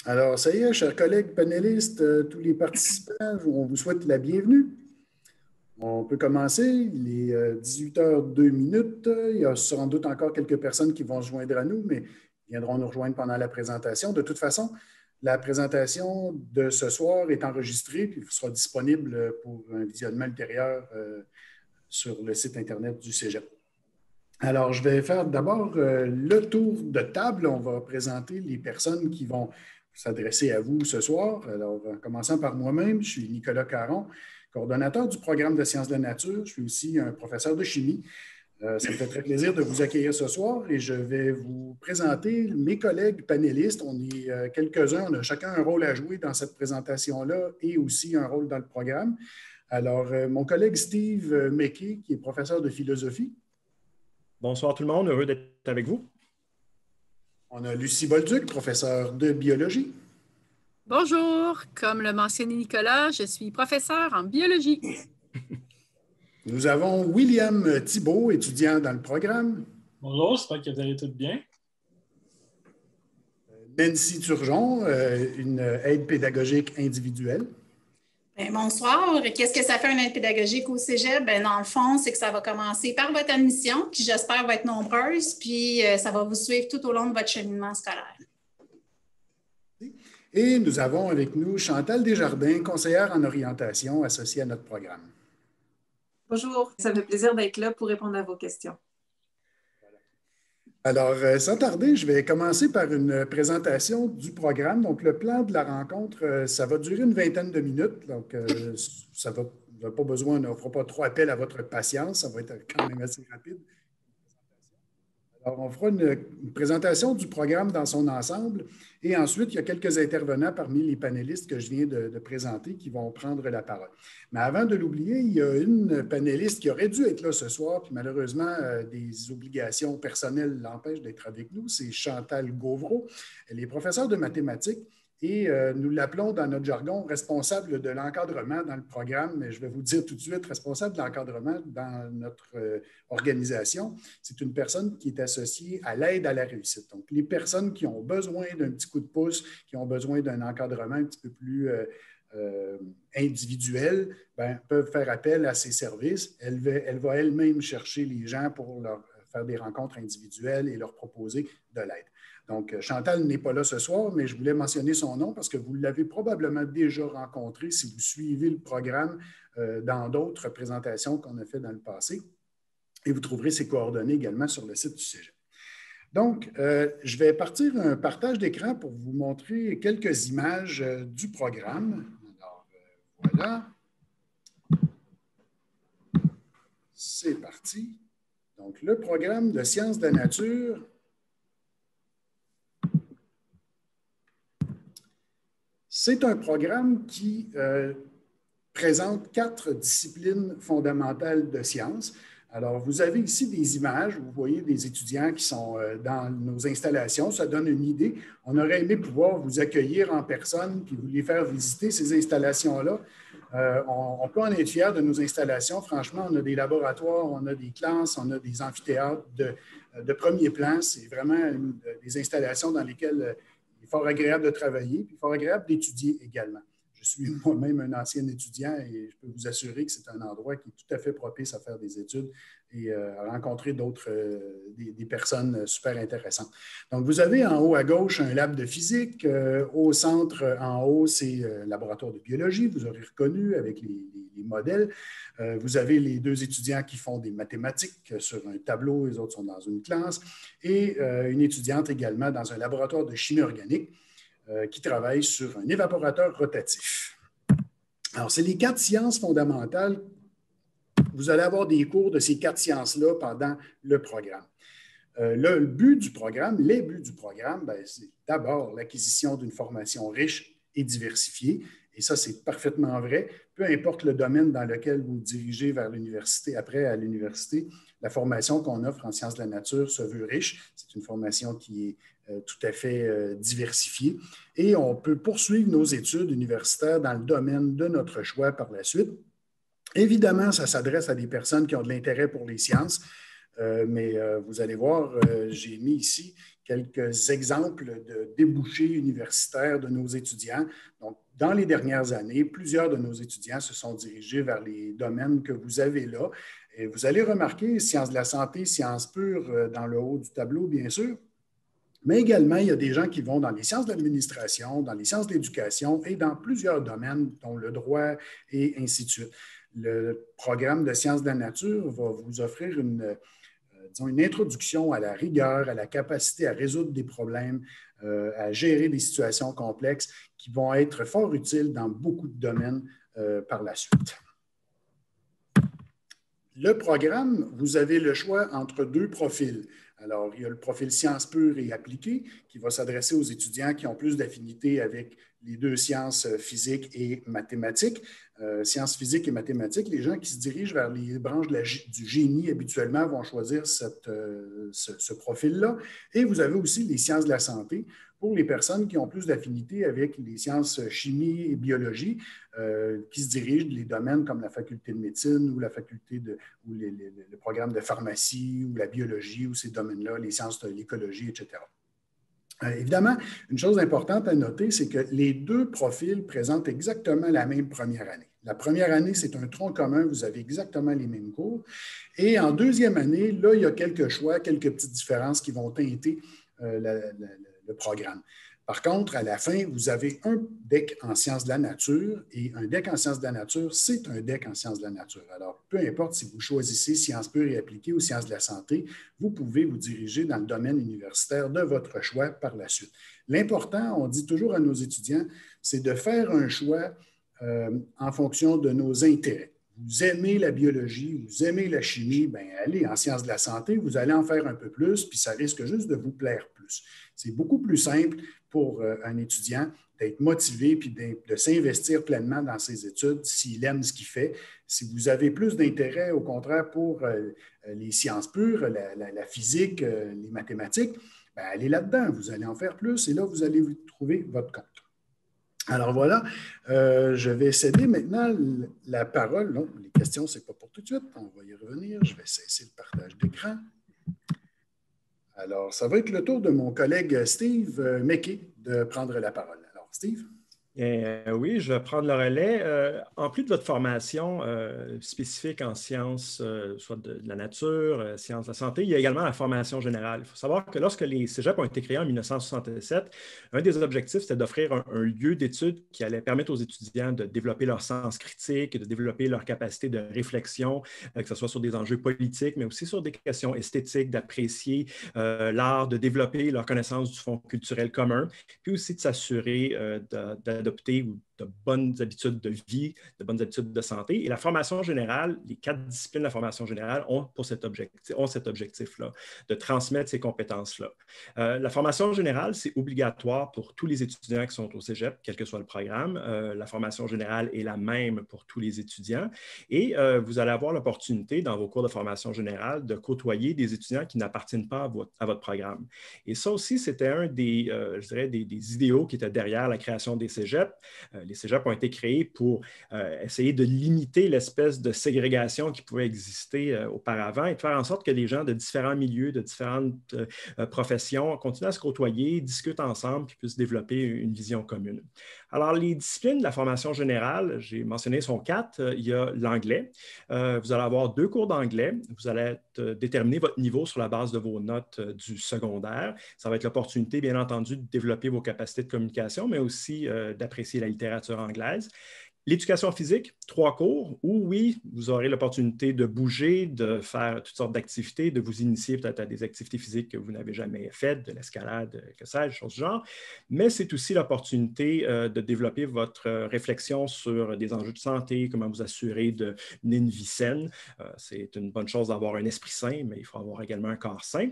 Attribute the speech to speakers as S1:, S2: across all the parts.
S1: Alors, ça y est, chers collègues panélistes, tous les participants, on vous souhaite la bienvenue. On peut commencer. Il est 18h02. Il y a sans doute encore quelques personnes qui vont se joindre à nous, mais viendront nous rejoindre pendant la présentation. De toute façon, la présentation de ce soir est enregistrée puis sera disponible pour un visionnement ultérieur sur le site Internet du Cégep. Alors, je vais faire d'abord le tour de table. On va présenter les personnes qui vont s'adresser à vous ce soir. Alors, en commençant par moi-même, je suis Nicolas Caron, coordonnateur du programme de sciences de la nature. Je suis aussi un professeur de chimie. Ça me fait très plaisir de vous accueillir ce soir et je vais vous présenter mes collègues panélistes. On est quelques-uns, on a chacun un rôle à jouer dans cette présentation-là et aussi un rôle dans le programme. Alors, mon collègue Steve McKay, qui est professeur de philosophie.
S2: Bonsoir tout le monde, heureux d'être avec vous.
S1: On a Lucie Bolduc, professeure de biologie.
S3: Bonjour, comme le mentionnait Nicolas, je suis professeur en biologie.
S1: Nous avons William Thibault, étudiant dans le programme.
S4: Bonjour, j'espère que vous allez tous bien.
S1: Nancy Turgeon, une aide pédagogique individuelle.
S5: Bien, bonsoir. Qu'est-ce que ça fait une aide pédagogique au Cégep? Bien, dans le fond, c'est que ça va commencer par votre admission, qui j'espère va être nombreuse, puis ça va vous suivre tout au long de votre cheminement scolaire.
S1: Et nous avons avec nous Chantal Desjardins, conseillère en orientation associée à notre programme.
S6: Bonjour, ça me fait plaisir d'être là pour répondre à vos questions.
S1: Alors, sans tarder, je vais commencer par une présentation du programme. Donc, le plan de la rencontre, ça va durer une vingtaine de minutes. Donc, ça va, vous n'avez pas besoin, on ne fera pas trop appel à votre patience. Ça va être quand même assez rapide. Alors, on fera une présentation du programme dans son ensemble et ensuite, il y a quelques intervenants parmi les panélistes que je viens de présenter qui vont prendre la parole. Mais avant de l'oublier, il y a une panéliste qui aurait dû être là ce soir, puis malheureusement, des obligations personnelles l'empêchent d'être avec nous. C'est Chantal Gauvreau. Elle est professeure de mathématiques. Et nous l'appelons dans notre jargon responsable de l'encadrement dans le programme, mais je vais vous dire tout de suite, responsable de l'encadrement dans notre organisation, c'est une personne qui est associée à l'aide à la réussite. Donc, les personnes qui ont besoin d'un petit coup de pouce, qui ont besoin d'un encadrement un petit peu plus individuel, peuvent faire appel à ses services. Elle va elle-même chercher les gens pour leur faire des rencontres individuelles et leur proposer de l'aide. Donc, Chantal n'est pas là ce soir, mais je voulais mentionner son nom parce que vous l'avez probablement déjà rencontré si vous suivez le programme dans d'autres présentations qu'on a fait dans le passé. Et vous trouverez ses coordonnées également sur le site du Cégep. Donc, je vais partir un partage d'écran pour vous montrer quelques images du programme. Alors, voilà. C'est parti. Donc, le programme de sciences de la nature. C'est un programme qui présente 4 disciplines fondamentales de sciences. Alors, vous avez ici des images, vous voyez des étudiants qui sont dans nos installations, ça donne une idée. On aurait aimé pouvoir vous accueillir en personne puis vous les faire visiter ces installations-là. On peut en être fiers de nos installations. Franchement, on a des laboratoires, on a des classes, on a des amphithéâtres de premier plan. C'est vraiment des installations dans lesquelles il est fort agréable de travailler, puis fort agréable d'étudier également. Je suis moi-même un ancien étudiant et je peux vous assurer que c'est un endroit qui est tout à fait propice à faire des études et à rencontrer des personnes super intéressantes. Donc, vous avez en haut à gauche un lab de physique. Au centre, en haut, c'est le laboratoire de biologie. Vous aurez reconnu avec les modèles. Vous avez les 2 étudiants qui font des mathématiques sur un tableau, les autres sont dans une classe, et une étudiante également dans un laboratoire de chimie organique qui travaille sur un évaporateur rotatif. Alors, c'est les 4 sciences fondamentales. Vous allez avoir des cours de ces 4 sciences-là pendant le programme. Le but du programme, les buts du programme, c'est d'abord l'acquisition d'une formation riche et diversifiée. Et ça, c'est parfaitement vrai. Peu importe le domaine dans lequel vous dirigez vers l'université, après à l'université, la formation qu'on offre en sciences de la nature se veut riche. C'est une formation qui est tout à fait diversifiée. Et on peut poursuivre nos études universitaires dans le domaine de notre choix par la suite. Évidemment, ça s'adresse à des personnes qui ont de l'intérêt pour les sciences, mais vous allez voir, j'ai mis ici quelques exemples de débouchés universitaires de nos étudiants. Donc, dans les dernières années, plusieurs de nos étudiants se sont dirigés vers les domaines que vous avez là. Et vous allez remarquer sciences de la santé, sciences pures dans le haut du tableau, bien sûr. Mais également, il y a des gens qui vont dans les sciences de l'administration, dans les sciences de l'éducation et dans plusieurs domaines, dont le droit et ainsi de suite. Le programme de sciences de la nature va vous offrir une introduction à la rigueur, à la capacité à résoudre des problèmes, à gérer des situations complexes qui vont être fort utiles dans beaucoup de domaines par la suite. Le programme, vous avez le choix entre deux profils. Alors, il y a le profil sciences pures et appliquées qui va s'adresser aux étudiants qui ont plus d'affinité avec les deux sciences physiques et mathématiques. Sciences physiques et mathématiques, les gens qui se dirigent vers les branches du génie habituellement vont choisir ce profil-là. Et vous avez aussi les sciences de la santé pour les personnes qui ont plus d'affinité avec les sciences chimie et biologie, qui se dirigent les domaines comme la faculté de médecine ou la faculté ou le programme de pharmacie ou la biologie ou ces domaines-là, les sciences de l'écologie, etc. Évidemment, une chose importante à noter, c'est que les deux profils présentent exactement la même première année. La première année, c'est un tronc commun, vous avez exactement les mêmes cours. Et en deuxième année, là, il y a quelques choix, quelques petites différences qui vont teinter le programme. Par contre, à la fin, vous avez un DEC en sciences de la nature et un DEC en sciences de la nature, c'est un DEC en sciences de la nature. Alors, peu importe si vous choisissez sciences pures et appliquées ou sciences de la santé, vous pouvez vous diriger dans le domaine universitaire de votre choix par la suite. L'important, on dit toujours à nos étudiants, c'est de faire un choix en fonction de nos intérêts. Vous aimez la biologie, vous aimez la chimie, bien, allez en sciences de la santé, vous allez en faire un peu plus, puis ça risque juste de vous plaire plus. C'est beaucoup plus simple pour un étudiant d'être motivé puis de s'investir pleinement dans ses études s'il aime ce qu'il fait. Si vous avez plus d'intérêt, au contraire, pour les sciences pures, la physique, les mathématiques, bien, allez là-dedans, vous allez en faire plus et là, vous allez vous trouver votre compte. Alors voilà, je vais céder maintenant la parole. Non, les questions, ce n'est pas pour tout de suite. On va y revenir. Je vais cesser le partage d'écran. Alors, ça va être le tour de mon collègue Steve Mecquet de prendre la parole. Alors, Steve?
S2: Oui, je vais prendre le relais. En plus de votre formation spécifique en sciences, soit de la nature, sciences de la santé, il y a également la formation générale. Il faut savoir que lorsque les cégeps ont été créés en 1967, un des objectifs, c'était d'offrir un lieu d'étude qui allait permettre aux étudiants de développer leur sens critique, de développer leur capacité de réflexion, que ce soit sur des enjeux politiques, mais aussi sur des questions esthétiques, d'apprécier l'art, de développer leur connaissance du fond culturel commun, puis aussi de s'assurer d'adopter ou de bonnes habitudes de vie, de bonnes habitudes de santé. Et la formation générale, les 4 disciplines de la formation générale ont cet objectif-là, de transmettre ces compétences-là. La formation générale, c'est obligatoire pour tous les étudiants qui sont au cégep, quel que soit le programme. La formation générale est la même pour tous les étudiants. Et vous allez avoir l'opportunité, dans vos cours de formation générale, de côtoyer des étudiants qui n'appartiennent pas à votre programme. Et ça aussi, c'était un des, je dirais, des idéaux qui étaient derrière la création des cégeps. Les cégeps ont été créés pour essayer de limiter l'espèce de ségrégation qui pouvait exister auparavant et de faire en sorte que les gens de différents milieux, de différentes professions continuent à se côtoyer, discutent ensemble et puissent développer une vision commune. Alors, les disciplines de la formation générale, j'ai mentionné, sont 4. Il y a l'anglais. Vous allez avoir 2 cours d'anglais. Vous allez déterminer votre niveau sur la base de vos notes du secondaire. Ça va être l'opportunité, bien entendu, de développer vos capacités de communication, mais aussi d'apprécier la littérature anglaise. L'éducation physique, 3 cours où, oui, vous aurez l'opportunité de bouger, de faire toutes sortes d'activités, de vous initier peut-être à des activités physiques que vous n'avez jamais faites, de l'escalade, que sais-je, choses du genre. Mais c'est aussi l'opportunité de développer votre réflexion sur des enjeux de santé, comment vous assurer de mener une vie saine. C'est une bonne chose d'avoir un esprit sain, mais il faut avoir également un corps sain.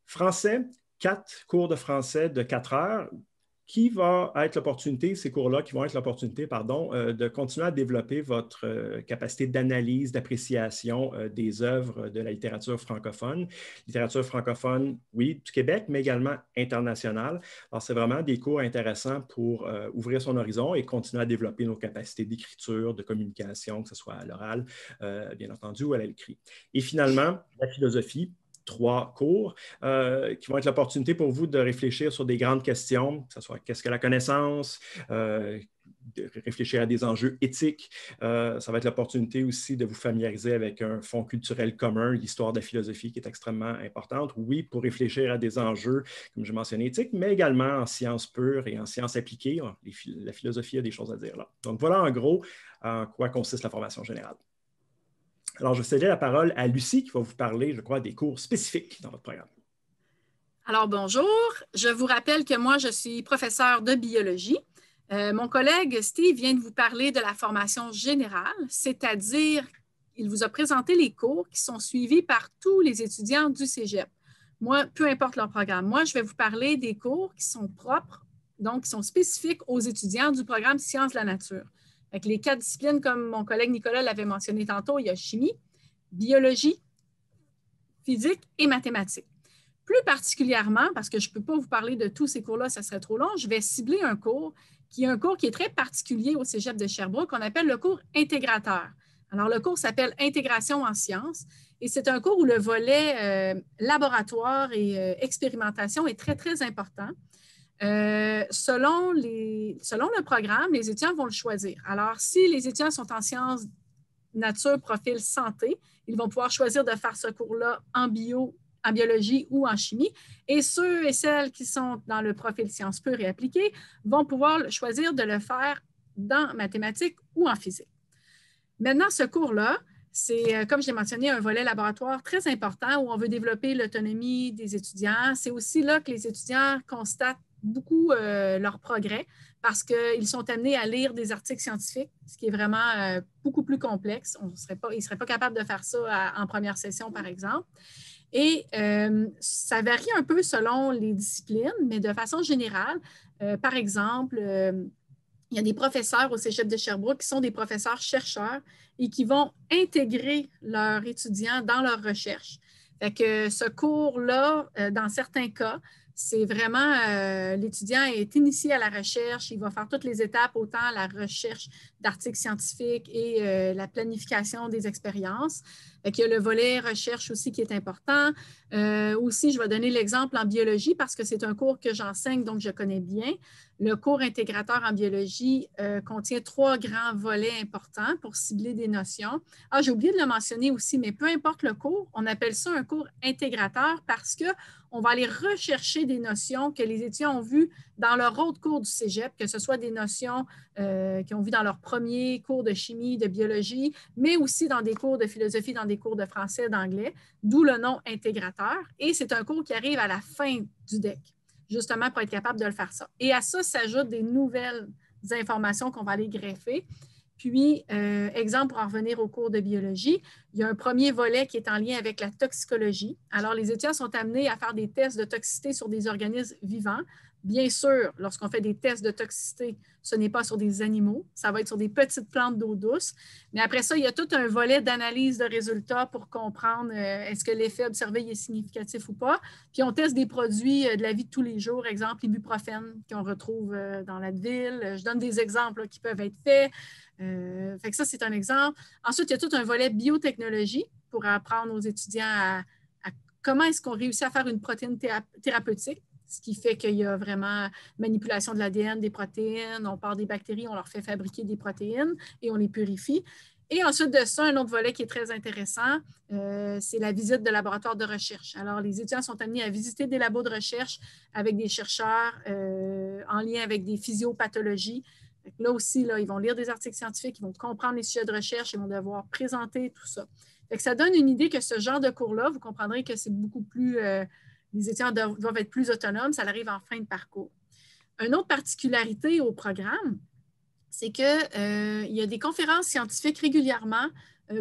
S2: Français, 4 cours de français de 4 heures. Qui va être l'opportunité, ces cours-là, qui vont être l'opportunité, de continuer à développer votre capacité d'analyse, d'appréciation des œuvres de la littérature francophone. Littérature francophone, oui, du Québec, mais également internationale. Alors, c'est vraiment des cours intéressants pour ouvrir son horizon et continuer à développer nos capacités d'écriture, de communication, que ce soit à l'oral, bien entendu, ou à l'écrit. Et finalement, la philosophie. 3 cours qui vont être l'opportunité pour vous de réfléchir sur des grandes questions, que ce soit qu'est-ce que la connaissance, de réfléchir à des enjeux éthiques. Ça va être l'opportunité aussi de vous familiariser avec un fond culturel commun, l'histoire de la philosophie qui est extrêmement importante. Oui, pour réfléchir à des enjeux, comme je mentionnais, éthiques, mais également en sciences pures et en sciences appliquées. La philosophie a des choses à dire là. Donc voilà en gros en quoi consiste la formation générale. Alors, je vais céder la parole à Lucie qui va vous parler, je crois, des cours spécifiques dans votre programme.
S3: Alors, bonjour. Je vous rappelle que moi, je suis professeure de biologie. Mon collègue Steve vient de vous parler de la formation générale, c'est-à-dire il vous a présenté les cours qui sont suivis par tous les étudiants du cégep. Moi, peu importe leur programme, moi, je vais vous parler des cours qui sont propres, donc qui sont spécifiques aux étudiants du programme Sciences de la nature. Avec les 4 disciplines, comme mon collègue Nicolas l'avait mentionné tantôt, il y a chimie, biologie, physique et mathématiques. Plus particulièrement, parce que je ne peux pas vous parler de tous ces cours-là, ça serait trop long, je vais cibler un cours qui est très particulier au cégep de Sherbrooke, qu'on appelle le cours intégrateur. Alors, le cours s'appelle Intégration en sciences et c'est un cours où le volet laboratoire et expérimentation est très, très important. Selon le programme, les étudiants vont le choisir. Alors, si les étudiants sont en sciences nature, profil santé, ils vont pouvoir choisir de faire ce cours-là en biologie ou en chimie. Et ceux et celles qui sont dans le profil sciences pures et appliquées vont pouvoir choisir de le faire dans mathématiques ou en physique. Maintenant, ce cours-là, c'est, comme je l'ai mentionné, un volet laboratoire très important où on veut développer l'autonomie des étudiants. C'est aussi là que les étudiants constatent beaucoup leur progrès parce qu'ils sont amenés à lire des articles scientifiques, ce qui est vraiment beaucoup plus complexe. Ils ne seraient pas capables de faire ça en première session, par exemple. Et ça varie un peu selon les disciplines, mais de façon générale, par exemple, il y a des professeurs au cégep de Sherbrooke qui sont des professeurs chercheurs et qui vont intégrer leurs étudiants dans leur recherche. Fait que ce cours-là, dans certains cas, c'est vraiment, l'étudiant est initié à la recherche, il va faire toutes les étapes, autant la recherche d'articles scientifiques et la planification des expériences. Il y a le volet recherche aussi qui est important. Aussi, je vais donner l'exemple en biologie parce que c'est un cours que j'enseigne, donc je connais bien. Le cours intégrateur en biologie contient 3 grands volets importants pour cibler des notions. Ah, j'ai oublié de le mentionner aussi, mais peu importe le cours, on appelle ça un cours intégrateur parce qu'on va aller rechercher des notions que les étudiants ont vues dans leur autre cours du cégep, que ce soit des notions qu'ils ont vues dans leur premier cours de chimie, de biologie, mais aussi dans des cours de philosophie, dans des cours de français, d'anglais, d'où le nom intégrateur. Et c'est un cours qui arrive à la fin du DEC, justement pour être capable de le faire ça. Et à ça s'ajoutent des nouvelles informations qu'on va aller greffer. Puis, exemple, pour en revenir au cours de biologie, il y a un premier volet qui est en lien avec la toxicologie. Alors, les étudiants sont amenés à faire des tests de toxicité sur des organismes vivants. Bien sûr, lorsqu'on fait des tests de toxicité, ce n'est pas sur des animaux, ça va être sur des petites plantes d'eau douce. Mais après ça, il y a tout un volet d'analyse de résultats pour comprendre est-ce que l'effet observé est significatif ou pas. Puis on teste des produits de la vie de tous les jours, exemple l'ibuprofène qu'on retrouve dans l'Advil. Je donne des exemples là, qui peuvent être faits. Fait que ça, c'est un exemple. Ensuite, il y a tout un volet biotechnologie pour apprendre aux étudiants à comment est-ce qu'on réussit à faire une protéine thérapeutique. Ce qui fait qu'il y a vraiment manipulation de l'ADN, des protéines, on part des bactéries, on leur fait fabriquer des protéines et on les purifie. Et ensuite de ça, un autre volet qui est très intéressant, c'est la visite de laboratoires de recherche. Alors, les étudiants sont amenés à visiter des labos de recherche avec des chercheurs en lien avec des physiopathologies. Là aussi, là, ils vont lire des articles scientifiques, ils vont comprendre les sujets de recherche, ils vont devoir présenter tout ça. Fait que ça donne une idée que ce genre de cours-là, vous comprendrez que c'est beaucoup plus... les étudiants doivent être plus autonomes, ça arrive en fin de parcours. Une autre particularité au programme, c'est qu'il y a des conférences scientifiques régulièrement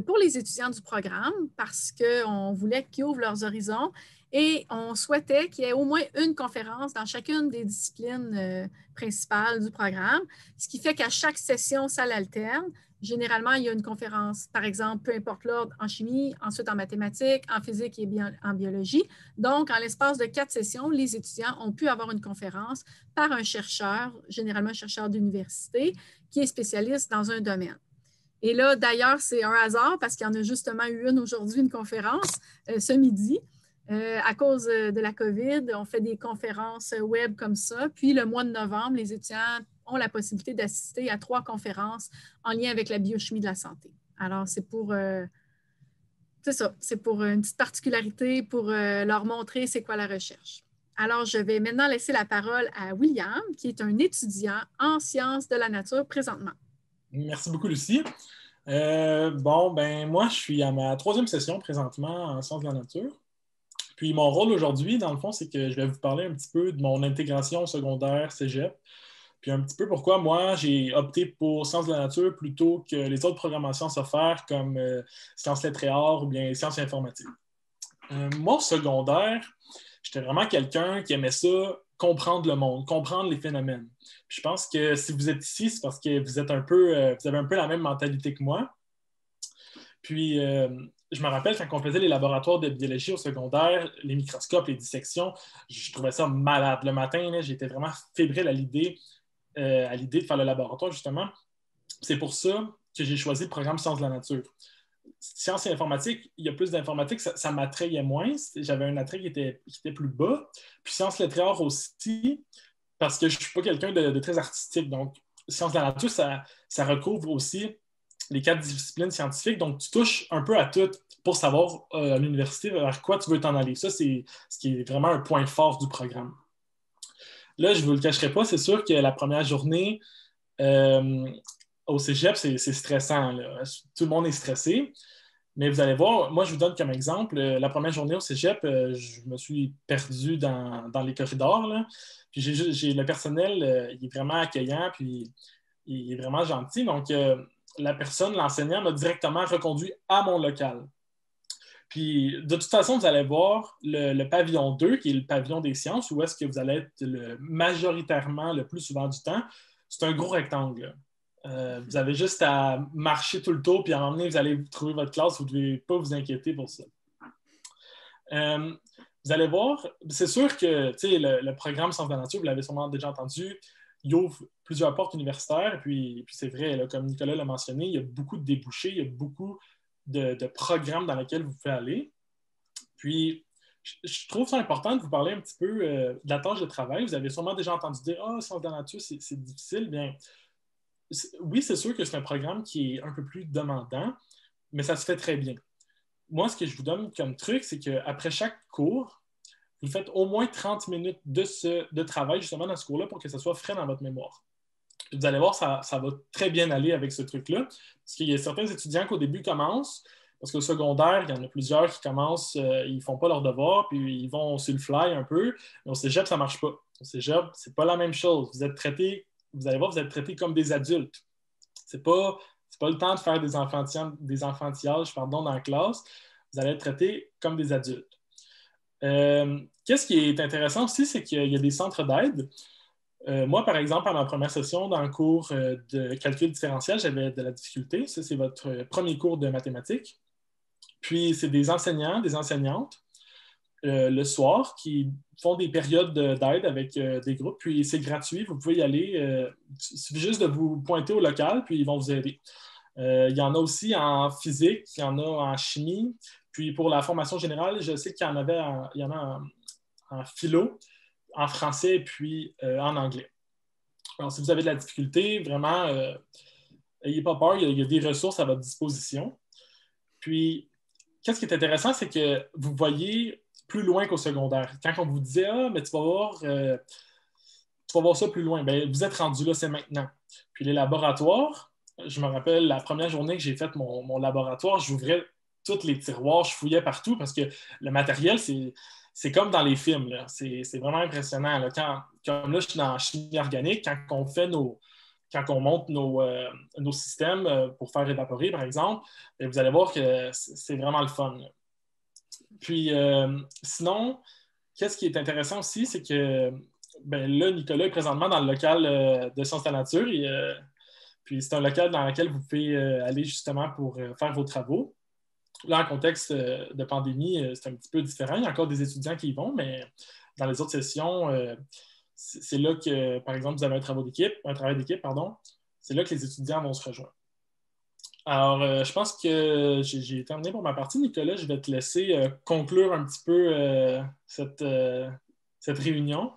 S3: pour les étudiants du programme parce qu'on voulait qu'ils ouvrent leurs horizons et on souhaitait qu'il y ait au moins une conférence dans chacune des disciplines principales du programme, ce qui fait qu'à chaque session, ça l'alterne. Généralement, il y a une conférence, par exemple, peu importe l'ordre, en chimie, ensuite en mathématiques, en physique et en biologie. Donc, en l'espace de 4 sessions, les étudiants ont pu avoir une conférence par un chercheur, généralement un chercheur d'université, qui est spécialiste dans un domaine. Et là, d'ailleurs, c'est un hasard parce qu'il y en a justement eu une aujourd'hui, une conférence ce midi. À cause de la COVID, on fait des conférences web comme ça. Puis le mois de novembre, les étudiants ont la possibilité d'assister à 3 conférences en lien avec la biochimie de la santé. Alors, c'est ça, c'est pour une petite particularité pour leur montrer c'est quoi la recherche. Alors, je vais maintenant laisser la parole à William, qui est un étudiant en sciences de la nature présentement.
S4: Merci beaucoup, Lucie. Moi, je suis à ma 3e session présentement en sciences de la nature. Puis mon rôle aujourd'hui, dans le fond, c'est que je vais vous parler un petit peu de mon intégration au secondaire cégep, puis un petit peu pourquoi moi, j'ai opté pour sciences de la nature plutôt que les autres programmations offertes comme sciences lettres et arts ou bien sciences informatiques. Moi, au secondaire, j'étais vraiment quelqu'un qui aimait ça, comprendre le monde, comprendre les phénomènes. Puis je pense que si vous êtes ici, c'est parce que vous êtes vous avez un peu la même mentalité que moi. Puis, je me rappelle quand on faisait les laboratoires de biologie au secondaire, les microscopes, les dissections, je trouvais ça malade. Le matin, là, j'étais vraiment fébrile à l'idée de faire le laboratoire, justement. C'est pour ça que j'ai choisi le programme Sciences de la nature. Sciences et informatique, il y a plus d'informatique, ça m'attrayait moins. J'avais un attrait qui était plus bas. Puis sciences lettres et arts aussi, parce que je ne suis pas quelqu'un de très artistique. Donc, sciences de la nature, ça recouvre aussi les 4 disciplines scientifiques. Donc, tu touches un peu à tout pour savoir à l'université vers quoi tu veux t'en aller. Ça, c'est ce qui est vraiment un point fort du programme. Là, je ne vous le cacherai pas, c'est sûr que la première journée au cégep, c'est stressant, là. Tout le monde est stressé. Mais vous allez voir, moi, je vous donne comme exemple, la première journée au cégep, je me suis perdu dans les corridors, là. Puis j'ai le personnel, il est vraiment accueillant, puis il est vraiment gentil. Donc, l'enseignant m'a directement reconduit à mon local. Puis, de toute façon, vous allez voir le pavillon 2, qui est le pavillon des sciences, où est-ce que vous allez être majoritairement le plus souvent du temps. C'est un gros rectangle. Vous avez juste à marcher tout le tour, puis à un moment donné, vous allez trouver votre classe. Vous ne devez pas vous inquiéter pour ça. Vous allez voir, c'est sûr que le programme Sciences de la nature, vous l'avez sûrement déjà entendu, il ouvre plusieurs portes universitaires. Et puis c'est vrai, là, comme Nicolas l'a mentionné, il y a beaucoup de débouchés, il y a beaucoup de programmes dans lesquels vous pouvez aller. Puis, je trouve ça important de vous parler un petit peu de la tâche de travail. Vous avez sûrement déjà entendu dire « Ah, Sciences de la nature, c'est difficile. » Bien, oui, c'est sûr que c'est un programme qui est un peu plus demandant, mais ça se fait très bien. Moi, ce que je vous donne comme truc, c'est qu'après chaque cours, vous faites au moins 30 minutes de travail justement dans ce cours-là pour que ça soit frais dans votre mémoire. Vous allez voir, ça va très bien aller avec ce truc-là, parce qu'il y a certains étudiants qui au début commencent, parce qu'au secondaire, il y en a plusieurs qui commencent, ils ne font pas leurs devoirs, puis ils vont sur le fly un peu, mais au cégep, ça ne marche pas. Au cégep, ce n'est pas la même chose. Vous allez voir, vous êtes traités comme des adultes. C'est pas le temps de faire des enfantillages dans la classe. Vous allez être traités comme des adultes. Qu'est-ce qui est intéressant aussi, c'est qu'il y a des centres d'aide. Moi, par exemple, à ma première session dans le cours de calcul différentiel, j'avais de la difficulté. Ça, c'est votre premier cours de mathématiques. Puis, c'est des enseignants, des enseignantes, le soir, qui font des périodes d'aide avec des groupes. Puis, c'est gratuit. Vous pouvez y aller. Il suffit juste de vous pointer au local, puis ils vont vous aider. Il y en a aussi en physique, il y en a en chimie. Puis, pour la formation générale, je sais qu'il y en a en philo, en français et puis en anglais. Alors, si vous avez de la difficulté, vraiment, n'ayez pas peur, il y a des ressources à votre disposition. Puis, qu'est-ce qui est intéressant, c'est que vous voyez plus loin qu'au secondaire. Quand on vous disait « Ah, mais tu vas voir ça plus loin », bien, vous êtes rendu là, c'est maintenant. Puis les laboratoires, je me rappelle la première journée que j'ai fait mon laboratoire, j'ouvrais tous les tiroirs, je fouillais partout parce que le matériel, c'est comme dans les films, là. C'est vraiment impressionnant, là. Comme là, je suis dans la chimie organique, quand on monte nos systèmes pour faire évaporer, par exemple, vous allez voir que c'est vraiment le fun, là. Puis, sinon, qu'est-ce qui est intéressant aussi, c'est que là, Nicolas est présentement dans le local de Sciences de la nature. Puis, c'est un local dans lequel vous pouvez aller justement pour faire vos travaux. Là, en contexte de pandémie, c'est un petit peu différent. Il y a encore des étudiants qui y vont, mais dans les autres sessions, c'est là que, par exemple, vous avez un travail d'équipe, c'est là que les étudiants vont se rejoindre. Alors, je pense que j'ai terminé pour ma partie. Nicolas, je vais te laisser conclure un petit peu cette réunion.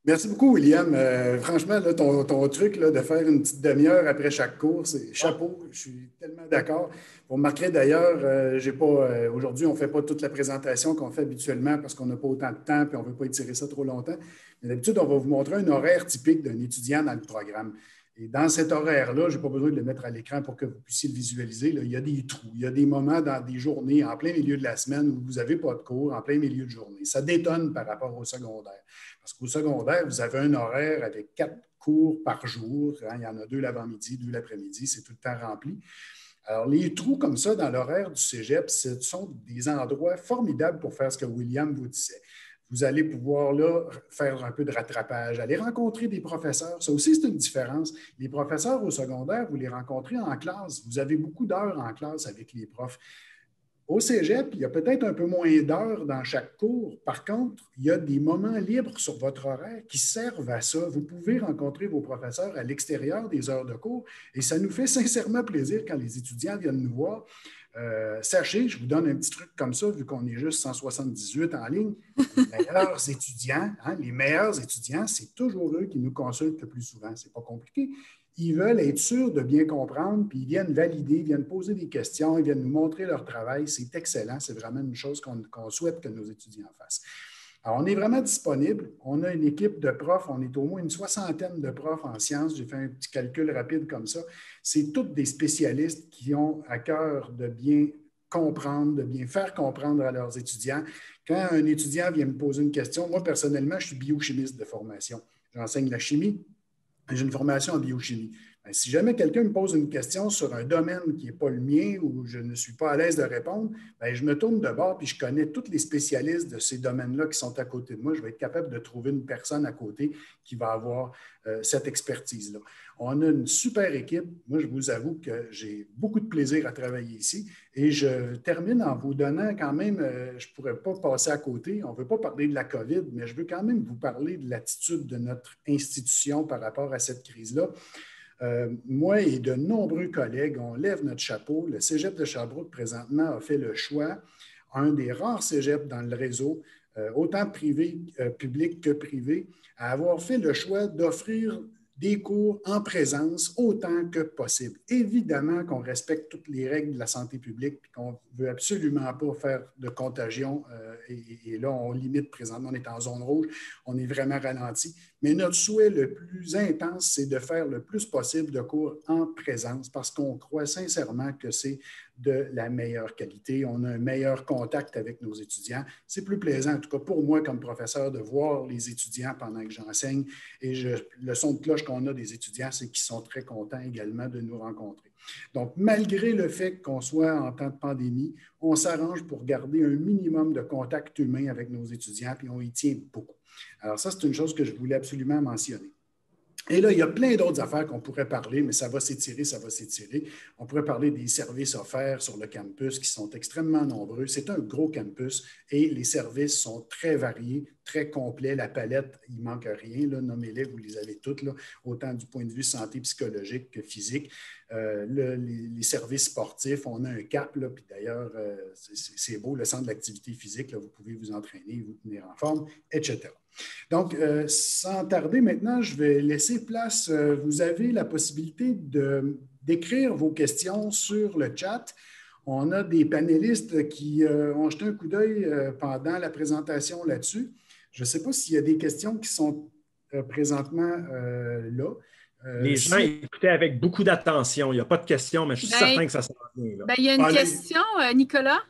S1: Merci beaucoup, William. Franchement, là, ton truc là, de faire une petite demi-heure après chaque cours, c'est chapeau. Je suis tellement d'accord. Vous remarquerez d'ailleurs, aujourd'hui, on ne fait pas toute la présentation qu'on fait habituellement parce qu'on n'a pas autant de temps et on ne veut pas étirer ça trop longtemps. Mais d'habitude, on va vous montrer un horaire typique d'un étudiant dans le programme. Et dans cet horaire-là, je n'ai pas besoin de le mettre à l'écran pour que vous puissiez le visualiser. Là, il y a des trous, il y a des moments dans des journées en plein milieu de la semaine où vous n'avez pas de cours, en plein milieu de journée. Ça détonne par rapport au secondaire. Parce qu'au secondaire, vous avez un horaire avec 4 cours par jour. Il y en a 2 l'avant-midi, 2 l'après-midi, c'est tout le temps rempli. Alors, les trous comme ça dans l'horaire du cégep, ce sont des endroits formidables pour faire ce que William vous disait. Vous allez pouvoir là faire un peu de rattrapage, aller rencontrer des professeurs. Ça aussi, c'est une différence. Les professeurs au secondaire, vous les rencontrez en classe. Vous avez beaucoup d'heures en classe avec les profs. Au cégep, il y a peut-être un peu moins d'heures dans chaque cours. Par contre, il y a des moments libres sur votre horaire qui servent à ça. Vous pouvez rencontrer vos professeurs à l'extérieur des heures de cours et ça nous fait sincèrement plaisir quand les étudiants viennent nous voir. Sachez, je vous donne un petit truc comme ça, vu qu'on est juste 178 en ligne, les meilleurs étudiants, c'est toujours eux qui nous consultent le plus souvent. Ce n'est pas compliqué. Ils veulent être sûrs de bien comprendre, puis ils viennent valider, ils viennent poser des questions, ils viennent nous montrer leur travail. C'est excellent. C'est vraiment une chose qu'on souhaite que nos étudiants fassent. Alors, on est vraiment disponible. On a une équipe de profs. On est au moins une 60aine de profs en sciences. J'ai fait un petit calcul rapide comme ça. C'est tous des spécialistes qui ont à cœur de bien comprendre, de bien faire comprendre à leurs étudiants. Quand un étudiant vient me poser une question, moi, personnellement, je suis biochimiste de formation. J'enseigne la chimie. J'ai une formation en biochimie. Bien, si jamais quelqu'un me pose une question sur un domaine qui n'est pas le mien ou je ne suis pas à l'aise de répondre, bien, je me tourne de bord puis je connais tous les spécialistes de ces domaines-là qui sont à côté de moi. Je vais être capable de trouver une personne à côté qui va avoir cette expertise-là. On a une super équipe. Moi, je vous avoue que j'ai beaucoup de plaisir à travailler ici et je termine en vous donnant quand même, je ne pourrais pas passer à côté, on ne veut pas parler de la COVID, mais je veux quand même vous parler de l'attitude de notre institution par rapport à cette crise-là. Moi et de nombreux collègues, on lève notre chapeau. Le cégep de Sherbrooke, présentement, a fait le choix, un des rares cégeps dans le réseau, autant privé, public que privé, à avoir fait le choix d'offrir des cours en présence autant que possible. Évidemment qu'on respecte toutes les règles de la santé publique et qu'on ne veut absolument pas faire de contagion. Et là, on limite présentement, on est en zone rouge, on est vraiment ralenti. Mais notre souhait le plus intense, c'est de faire le plus possible de cours en présence parce qu'on croit sincèrement que c'est de la meilleure qualité. On a un meilleur contact avec nos étudiants. C'est plus plaisant, en tout cas pour moi comme professeur, de voir les étudiants pendant que j'enseigne. Et le son de cloche qu'on a des étudiants, c'est qu'ils sont très contents également de nous rencontrer. Donc, malgré le fait qu'on soit en temps de pandémie, on s'arrange pour garder un minimum de contact humain avec nos étudiants, puis on y tient beaucoup. Alors ça, c'est une chose que je voulais absolument mentionner. Et là, il y a plein d'autres affaires qu'on pourrait parler, mais ça va s'étirer, ça va s'étirer. On pourrait parler des services offerts sur le campus qui sont extrêmement nombreux. C'est un gros campus et les services sont très variés, très complets. La palette, il ne manque rien. Là, nommez-les, vous les avez toutes, là, autant du point de vue santé psychologique que physique. Les services sportifs, on a un CAP, là, puis d'ailleurs, c'est beau, le centre d'activité physique, là, vous pouvez vous entraîner, vous tenir en forme, etc. Donc, sans tarder, maintenant, je vais laisser place. Vous avez la possibilité d'écrire vos questions sur le chat. On a des panélistes qui ont jeté un coup d'œil pendant la présentation là-dessus. Je ne sais pas s'il y a des questions qui sont présentement là.
S2: Les gens écoutaient avec beaucoup d'attention. Il n'y a pas de questions, mais je suis certain que ça s'en vient.
S3: Il y a une question, Nicolas.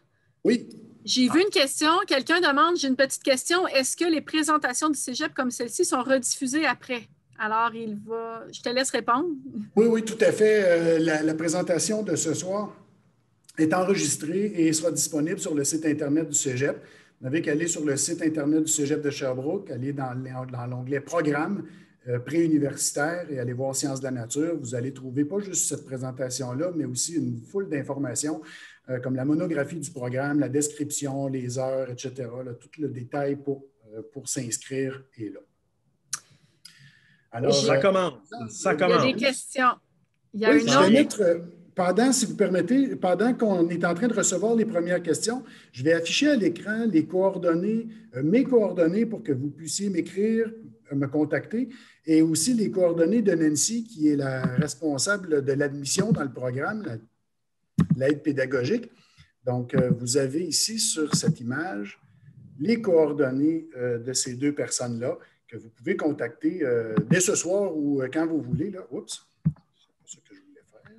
S1: Oui.
S3: J'ai vu une question. Quelqu'un demande, j'ai une petite question. Est-ce que les présentations du cégep comme celle-ci sont rediffusées après? Alors, je te laisse répondre.
S1: Oui, tout à fait. La présentation de ce soir est enregistrée et sera disponible sur le site Internet du cégep. Vous n'avez qu'à aller sur le site Internet du cégep de Sherbrooke, aller dans l'onglet « Programmes » préuniversitaire et aller voir Sciences de la nature. Vous allez trouver pas juste cette présentation-là, mais aussi une foule d'informations comme la monographie du programme, la description, les heures, etc. Là, tout le détail pour s'inscrire est là.
S2: Alors, ça commence.
S3: Il y a des questions. Il y a
S1: Oui,
S3: une
S1: je vais
S3: autre.
S1: mettre, pendant, si vous permettez, pendant qu'on est en train de recevoir les premières questions, je vais afficher à l'écran les coordonnées, mes coordonnées pour que vous puissiez m'écrire, me contacter, et aussi les coordonnées de Nancy, qui est la responsable de l'admission dans le programme, l'aide pédagogique. Donc, vous avez ici sur cette image les coordonnées de ces deux personnes-là que vous pouvez contacter dès ce soir ou quand vous voulez. Là. Oups, c'est pas ce que je voulais faire.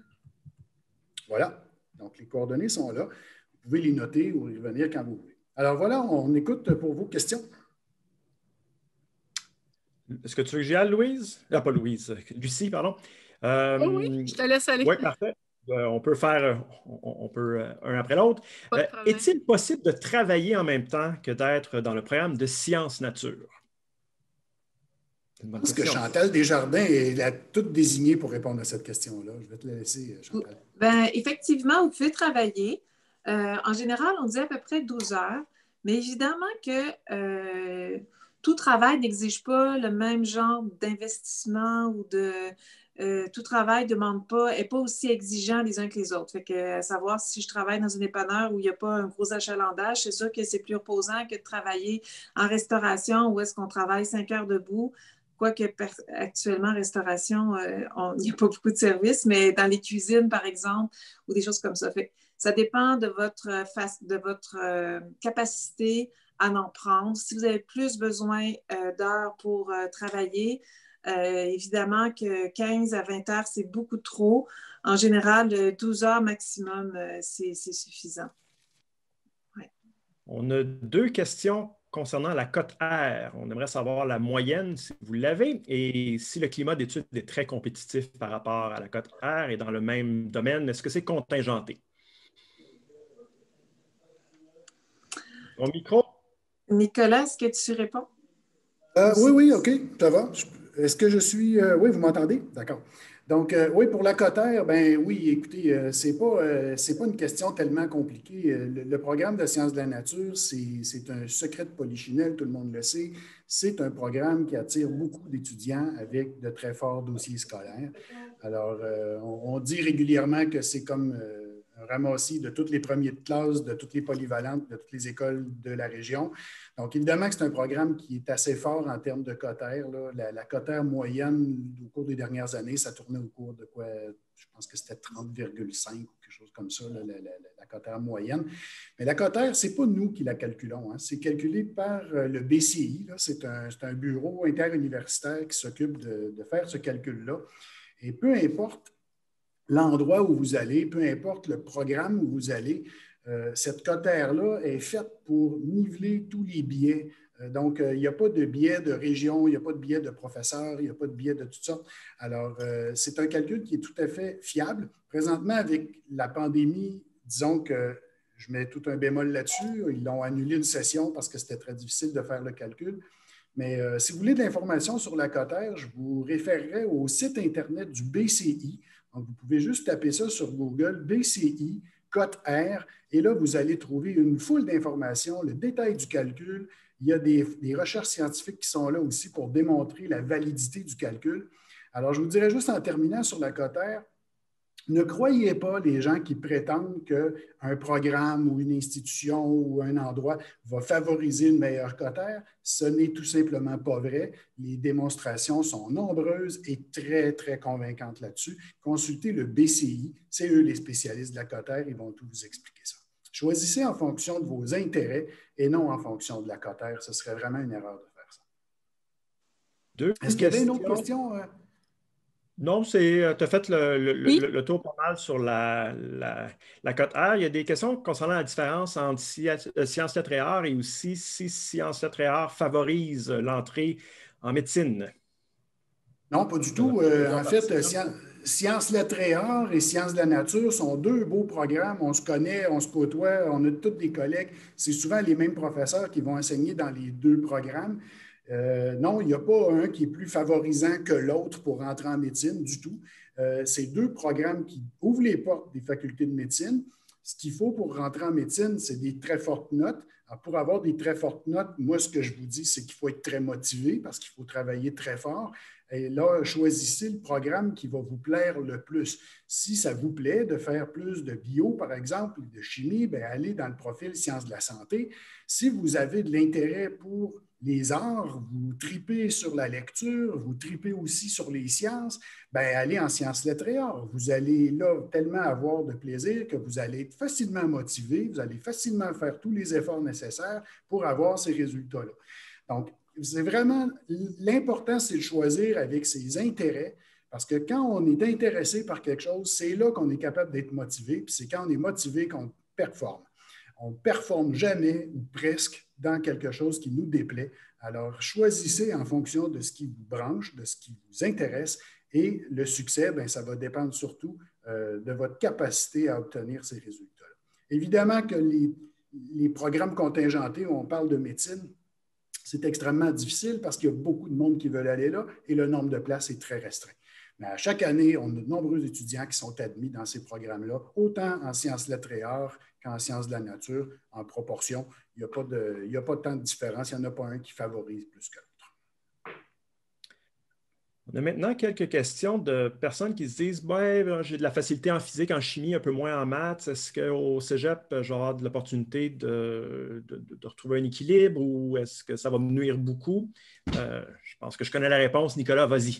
S1: Voilà. Donc, les coordonnées sont là. Vous pouvez les noter ou y revenir quand vous voulez. Alors voilà, on écoute pour vos questions.
S2: Est-ce que tu veux que j'y aille, Louise? Ah, pas Louise, Lucie, pardon.
S3: Oui, je te laisse aller.
S2: Oui, parfait. On peut faire un après l'autre.
S3: Pas de problème.
S2: Est-il possible de travailler en même temps que d'être dans le programme de sciences nature?
S1: Je pense que Chantal Desjardins est la toute désignée pour répondre à cette question-là. Je vais te la laisser, Chantal.
S6: Bien, effectivement, vous pouvez travailler. En général, on dit à peu près 12 heures, mais évidemment que tout travail n'exige pas le même genre d'investissement ou tout travail n'est pas aussi exigeant les uns que les autres. Fait que, à savoir si je travaille dans un dépanneur où il n'y a pas un gros achalandage, c'est sûr que c'est plus reposant que de travailler en restauration où est-ce qu'on travaille 5 heures debout. Quoique actuellement, en restauration, il n'y a pas beaucoup de services, mais dans les cuisines, par exemple, ou des choses comme ça. Fait, ça dépend de votre capacité à en prendre. Si vous avez plus besoin d'heures pour travailler, évidemment que 15 à 20 heures, c'est beaucoup trop. En général, 12 heures maximum, c'est suffisant. Ouais.
S2: On a 2 questions concernant la cote R. On aimerait savoir la moyenne, si vous l'avez, et si le climat d'études est très compétitif par rapport à la cote R et dans le même domaine, est-ce que c'est contingenté? Ton micro?
S6: Nicolas, est-ce que tu réponds?
S1: Oui, OK, ça va. Est-ce que je suis... oui, vous m'entendez? D'accord. Donc, oui, pour la cote R, ben oui, écoutez, c'est pas une question tellement compliquée. Le programme de sciences de la nature, c'est un secret de polichinelle, tout le monde le sait. C'est un programme qui attire beaucoup d'étudiants avec de très forts dossiers scolaires. Alors, on dit régulièrement que c'est comme un ramassis de tous les premiers de classe, de toutes les polyvalentes, de toutes les écoles de la région. Donc, évidemment que c'est un programme qui est assez fort en termes de cote R. La cote R moyenne au cours des dernières années, ça tournait au cours de quoi? Je pense que c'était 30,5 ou quelque chose comme ça, la cote R moyenne. Mais la cote R, ce n'est pas nous qui la calculons. Hein. C'est calculé par le BCI. C'est un bureau interuniversitaire qui s'occupe de faire ce calcul-là. Et peu importe l'endroit où vous allez, peu importe le programme où vous allez, cette cote R-là est faite pour niveler tous les biais. Donc, il n'y a pas de biais de région, il n'y a pas de biais de professeur, il n'y a pas de biais de toutes sortes. Alors, c'est un calcul qui est tout à fait fiable. Présentement, avec la pandémie, disons que je mets tout un bémol là-dessus. Ils l'ont annulé une session parce que c'était très difficile de faire le calcul. Mais si vous voulez de l'information sur la cote R, je vous référerai au site Internet du BCI. Donc, vous pouvez juste taper ça sur Google, BCI, cote R, et là, vous allez trouver une foule d'informations, le détail du calcul. Il y a des recherches scientifiques qui sont là aussi pour démontrer la validité du calcul. Alors, je vous dirais juste en terminant sur la cote R, ne croyez pas les gens qui prétendent qu'un programme ou une institution ou un endroit va favoriser une meilleure cote R. Ce n'est tout simplement pas vrai. Les démonstrations sont nombreuses et très, très convaincantes là-dessus. Consultez le BCI, c'est eux les spécialistes de la cote R, ils vont tout vous expliquer ça. Choisissez en fonction de vos intérêts et non en fonction de la cote R. Ce serait vraiment une erreur de faire ça. Est-ce qu'il y avait une autre question?
S2: Non, tu as fait le tour pas mal sur la cote R. Il y a des questions concernant la différence entre sciences, lettres et arts et aussi si sciences, lettres et arts favorisent l'entrée en médecine.
S1: Non, pas du tout. En fait, sciences, lettres et arts et sciences de la nature sont 2 beaux programmes. On se connaît, on se côtoie, on a tous des collègues. C'est souvent les mêmes professeurs qui vont enseigner dans les 2 programmes. Non, il n'y a pas un qui est plus favorisant que l'autre pour rentrer en médecine du tout. C'est 2 programmes qui ouvrent les portes des facultés de médecine. Ce qu'il faut pour rentrer en médecine, c'est des très fortes notes. Alors, pour avoir des très fortes notes, moi, ce que je vous dis, c'est qu'il faut être très motivé parce qu'il faut travailler très fort. Et là, choisissez le programme qui va vous plaire le plus. Si ça vous plaît de faire plus de bio, par exemple, de chimie, bien, allez dans le profil sciences de la santé. Si vous avez de l'intérêt pour les arts, vous tripez sur la lecture, vous tripez aussi sur les sciences, bien, allez en sciences lettres et arts. Vous allez là tellement avoir de plaisir que vous allez être facilement motivé, vous allez facilement faire tous les efforts nécessaires pour avoir ces résultats-là. Donc, c'est vraiment, l'important, c'est de choisir avec ses intérêts, parce que quand on est intéressé par quelque chose, c'est là qu'on est capable d'être motivé, puis c'est quand on est motivé qu'on performe. On ne performe jamais ou presque dans quelque chose qui nous déplaît. Alors, choisissez en fonction de ce qui vous branche, de ce qui vous intéresse, et le succès, bien, ça va dépendre surtout de votre capacité à obtenir ces résultats-là. Évidemment que les programmes contingentés, où on parle de médecine, c'est extrêmement difficile parce qu'il y a beaucoup de monde qui veulent aller là et le nombre de places est très restreint. Mais à chaque année, on a de nombreux étudiants qui sont admis dans ces programmes-là, autant en sciences lettres et arts qu'en sciences de la nature, en proportion. Il n'y a pas tant de différence, il n'y en a pas un qui favorise plus que l'autre.
S2: On a maintenant quelques questions de personnes qui se disent « j'ai de la facilité en physique, en chimie, un peu moins en maths. Est-ce qu'au cégep, je vais avoir de l'opportunité de retrouver un équilibre ou est-ce que ça va me nuire beaucoup? » Je pense que je connais la réponse. Nicolas, vas-y.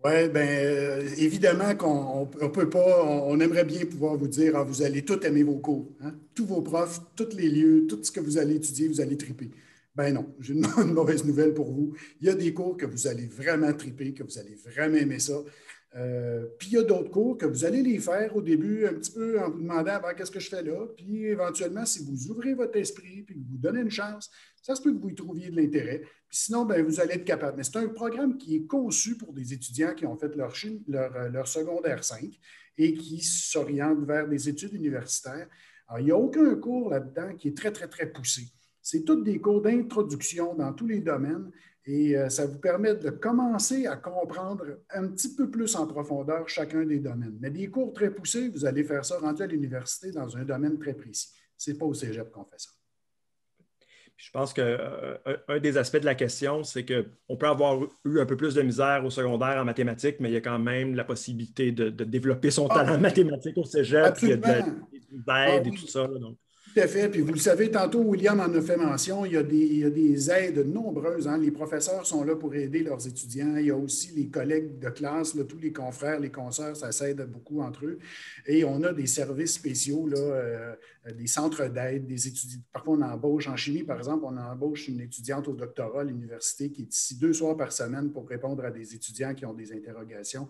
S1: Oui, bien, évidemment qu'on ne peut pas, on aimerait bien pouvoir vous dire « vous allez tous aimer vos cours. Hein? Tous vos profs, tous les lieux, tout ce que vous allez étudier, vous allez triper. » Ben non, j'ai une mauvaise nouvelle pour vous. Il y a des cours que vous allez vraiment triper, que vous allez vraiment aimer ça. Puis il y a d'autres cours que vous allez les faire au début un petit peu en vous demandant qu'est-ce que je fais là. Puis éventuellement, si vous ouvrez votre esprit puis que vous donnez une chance, ça se peut que vous y trouviez de l'intérêt. Puis sinon, bien, vous allez être capable. Mais c'est un programme qui est conçu pour des étudiants qui ont fait leur secondaire 5 et qui s'orientent vers des études universitaires. Alors, il n'y a aucun cours là-dedans qui est très, très, très poussé. C'est tous des cours d'introduction dans tous les domaines et ça vous permet de commencer à comprendre un petit peu plus en profondeur chacun des domaines. Mais des cours très poussés, vous allez faire ça rendu à l'université dans un domaine très précis. Ce n'est pas au cégep qu'on fait ça.
S2: Je pense qu'un des aspects de la question, c'est qu'on peut avoir eu un peu plus de misère au secondaire en mathématiques, mais il y a quand même la possibilité de développer son talent mathématique au cégep.
S1: Absolument.
S2: Il y a des aides et tout ça. Donc.
S1: Tout à fait. Puis vous le savez, tantôt, William en a fait mention, il y a des aides nombreuses. Hein. Les professeurs sont là pour aider leurs étudiants. Il y a aussi les collègues de classe, là, tous les confrères, les consoeurs, ça s'aide beaucoup entre eux. Et on a des services spéciaux, là, des centres d'aide, des étudiants. Parfois, on embauche en chimie, par exemple, on embauche une étudiante au doctorat à l'université qui est ici 2 soirs par semaine pour répondre à des étudiants qui ont des interrogations.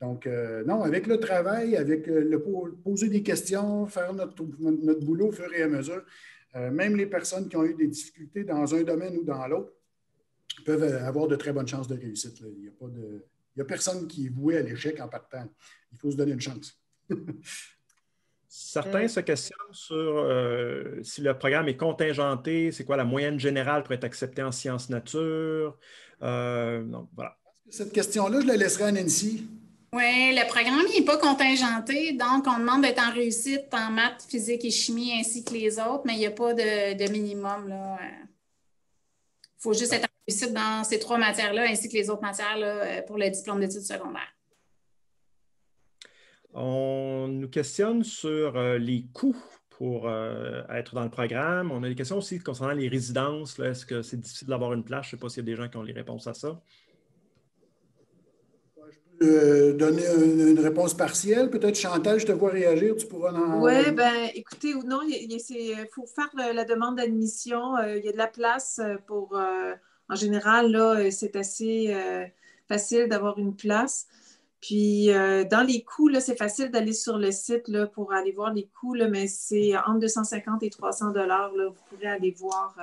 S1: Donc, non, avec le travail, avec le poser des questions, faire notre boulot au fur et à mesure, même les personnes qui ont eu des difficultés dans un domaine ou dans l'autre peuvent avoir de très bonnes chances de réussite. Là. Il n'y a personne qui est voué à l'échec en partant. Il faut se donner une chance.
S2: Certains se questionnent sur si le programme est contingenté, c'est quoi la moyenne générale pour être accepté en sciences nature. Donc, voilà.
S1: Cette question-là, je la laisserai à Nancy.
S5: Oui, le programme n'est pas contingenté, donc on demande d'être en réussite en maths, physique et chimie ainsi que les autres, mais il n'y a pas de minimum. Il faut juste être en réussite dans ces 3 matières-là ainsi que les autres matières là, pour le diplôme d'études secondaires.
S2: On nous questionne sur les coûts pour être dans le programme. On a des questions aussi concernant les résidences. Est-ce que c'est difficile d'avoir une place? Je ne sais pas s'il y a des gens qui ont les réponses à ça.
S1: Donner une réponse partielle. Peut-être, Chantal, je te vois réagir, tu pourras en...
S6: Oui, bien, écoutez, non, il faut faire la demande d'admission. Il y a de la place pour... en général, là, c'est assez facile d'avoir une place. Puis, dans les coûts, là, c'est facile d'aller sur le site là, pour aller voir les coûts, là, mais c'est entre 250 et 300 $. Là, vous pourrez aller voir...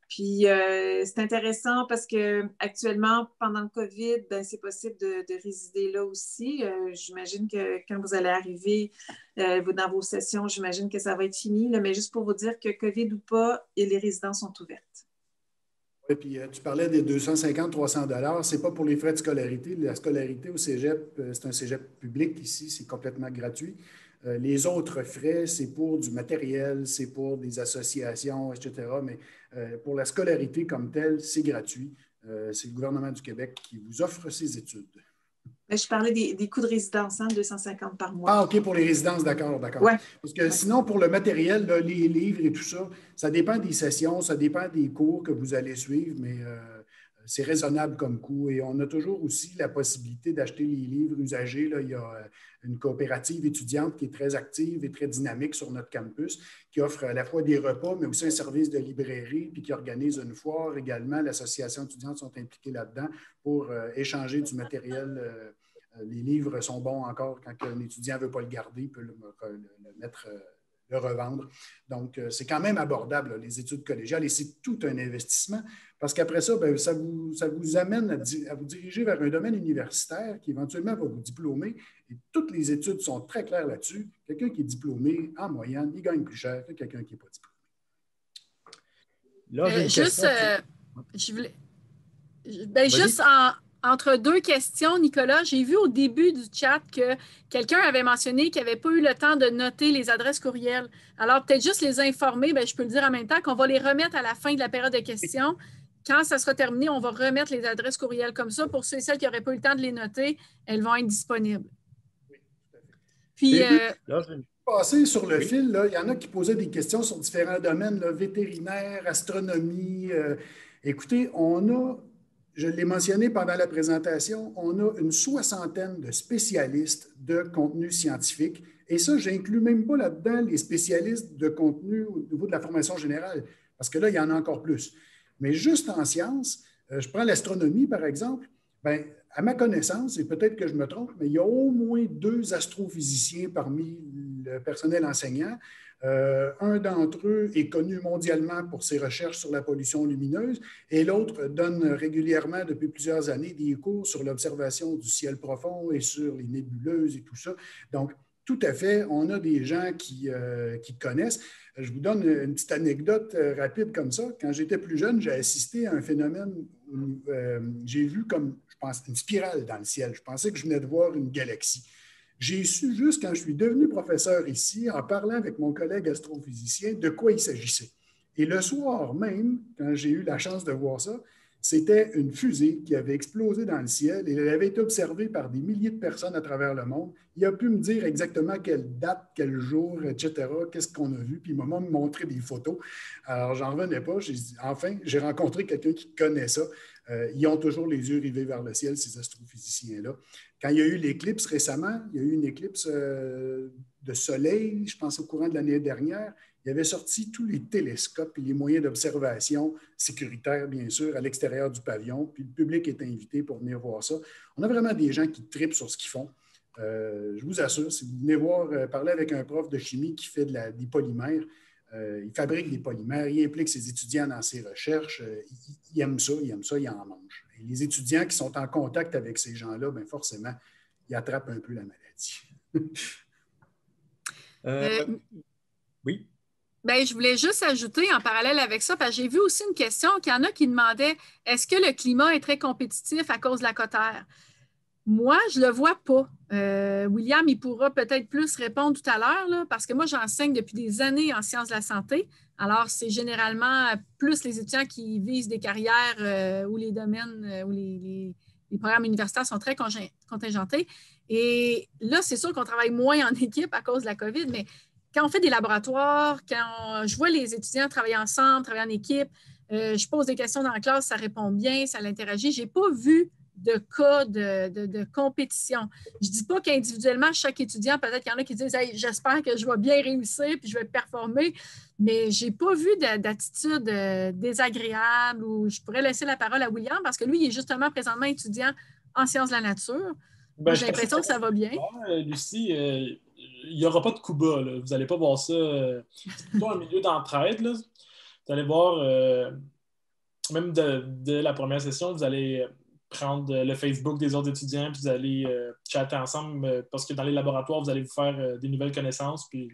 S6: Puis, c'est intéressant parce qu'actuellement, pendant le COVID, c'est possible de résider là aussi. J'imagine que quand vous allez arriver dans vos sessions, j'imagine que ça va être fini. Là, mais juste pour vous dire que COVID ou pas, les résidences sont ouvertes.
S1: Oui, puis tu parlais des 250-300 $. Ce n'est pas pour les frais de scolarité. La scolarité au cégep, c'est un cégep public ici, c'est complètement gratuit. Les autres frais, c'est pour du matériel, c'est pour des associations, etc. Mais pour la scolarité comme telle, c'est gratuit. c'est le gouvernement du Québec qui vous offre ces études.
S6: Mais je parlais des coûts de résidence, 250 par mois.
S1: Ah, OK, pour les résidences, d'accord.
S6: Ouais.
S1: Parce que sinon, pour le matériel, là, les livres et tout ça, ça dépend des sessions, ça dépend des cours que vous allez suivre, mais c'est raisonnable comme coût. Et on a toujours aussi la possibilité d'acheter les livres usagés. Là, il y a une coopérative étudiante qui est très active et très dynamique sur notre campus, qui offre à la fois des repas, mais aussi un service de librairie, puis qui organise une foire également. L'association étudiante sont impliquées là-dedans pour échanger du matériel. Les livres sont bons encore quand un étudiant ne veut pas le garder, il peut le mettre, le revendre. Donc, c'est quand même abordable, là, les études collégiales, et c'est tout un investissement parce qu'après ça, bien, ça vous amène à vous diriger vers un domaine universitaire qui éventuellement va vous diplômer. Et toutes les études sont très claires là-dessus. Quelqu'un qui est diplômé, en moyenne, il gagne plus cher que quelqu'un qui n'est pas diplômé.
S2: Là,
S3: juste entre deux questions, Nicolas, j'ai vu au début du chat que quelqu'un avait mentionné qu'il n'avait pas eu le temps de noter les adresses courriels. Alors, peut-être juste les informer, bien, je peux le dire en même temps, qu'on va les remettre à la fin de la période de questions. Quand ça sera terminé, on va remettre les adresses courriels comme ça. Pour ceux et celles qui n'auraient pas eu le temps de les noter, elles vont être disponibles.
S1: Oui, tout à fait.
S3: Puis,
S1: passer sur le fil, là, il y en a qui posaient des questions sur différents domaines, là, vétérinaire, astronomie. Écoutez, je l'ai mentionné pendant la présentation, on a une 60aine de spécialistes de contenu scientifique. Et ça, je n'inclus même pas là-dedans les spécialistes de contenu au niveau de la formation générale, parce que là, il y en a encore plus. Mais juste en sciences, je prends l'astronomie, par exemple, bien, à ma connaissance, et peut-être que je me trompe, mais il y a au moins 2 astrophysiciens parmi le personnel enseignant. Un d'entre eux est connu mondialement pour ses recherches sur la pollution lumineuse et l'autre donne régulièrement, depuis plusieurs années, des cours sur l'observation du ciel profond et sur les nébuleuses et tout ça. Donc, tout à fait, on a des gens qui connaissent. Je vous donne une petite anecdote rapide comme ça. Quand j'étais plus jeune, j'ai assisté à un phénomène où j'ai vu comme, je pense, une spirale dans le ciel. Je pensais que je venais de voir une galaxie. J'ai su juste quand je suis devenu professeur ici, en parlant avec mon collègue astrophysicien, de quoi il s'agissait. Et le soir même, quand j'ai eu la chance de voir ça, c'était une fusée qui avait explosé dans le ciel et elle avait été observée par des milliers de personnes à travers le monde. Il a pu me dire exactement quelle date, quel jour, etc., qu'est-ce qu'on a vu, puis il m'a même montré des photos. Alors, j'en revenais pas. Enfin, j'ai rencontré quelqu'un qui connaît ça. Ils ont toujours les yeux rivés vers le ciel, ces astrophysiciens-là. Quand il y a eu l'éclipse récemment, il y a eu une éclipse de soleil, je pense au courant de l'année dernière, il avait sorti tous les télescopes et les moyens d'observation sécuritaires, bien sûr, à l'extérieur du pavillon, puis le public est invité pour venir voir ça. On a vraiment des gens qui tripent sur ce qu'ils font. Je vous assure, si vous venez parler avec un prof de chimie qui fait des polymères, il fabrique des polymères, il implique ses étudiants dans ses recherches, il aime ça, il en mange. Et les étudiants qui sont en contact avec ces gens-là, bien forcément, ils attrapent un peu la maladie.
S2: Oui.
S3: Bien, je voulais juste ajouter en parallèle avec ça, parce que j'ai vu aussi une question qu'il y en a qui demandaient est-ce que le climat est très compétitif à cause de la cotère? Moi, je ne le vois pas. William, il pourra peut-être plus répondre tout à l'heure, là, parce que moi, j'enseigne depuis des années en sciences de la santé. Alors, c'est généralement plus les étudiants qui visent des carrières où les domaines, où les programmes universitaires sont très contingentés. Et là, c'est sûr qu'on travaille moins en équipe à cause de la COVID, mais quand on fait des laboratoires, quand je vois les étudiants travailler ensemble, travailler en équipe, je pose des questions dans la classe, ça répond bien, ça l'interagit. Je n'ai pas vu de cas de compétition. Je ne dis pas qu'individuellement, chaque étudiant, peut-être qu'il y en a qui disent hey, « j'espère que je vais bien réussir puis je vais performer », mais je n'ai pas vu d'attitude désagréable ou je pourrais laisser la parole à William parce que lui, il est justement présentement étudiant en sciences de la nature. J'ai l'impression que ça va bien.
S4: Lucie, il n'y aura pas de coup bas. Là. Vous n'allez pas voir ça. C'est plutôt un milieu d'entraide. Là. Vous allez voir, même de la première session, vous allez prendre le Facebook des autres étudiants, puis vous allez chatter ensemble, parce que dans les laboratoires, vous allez vous faire des nouvelles connaissances, puis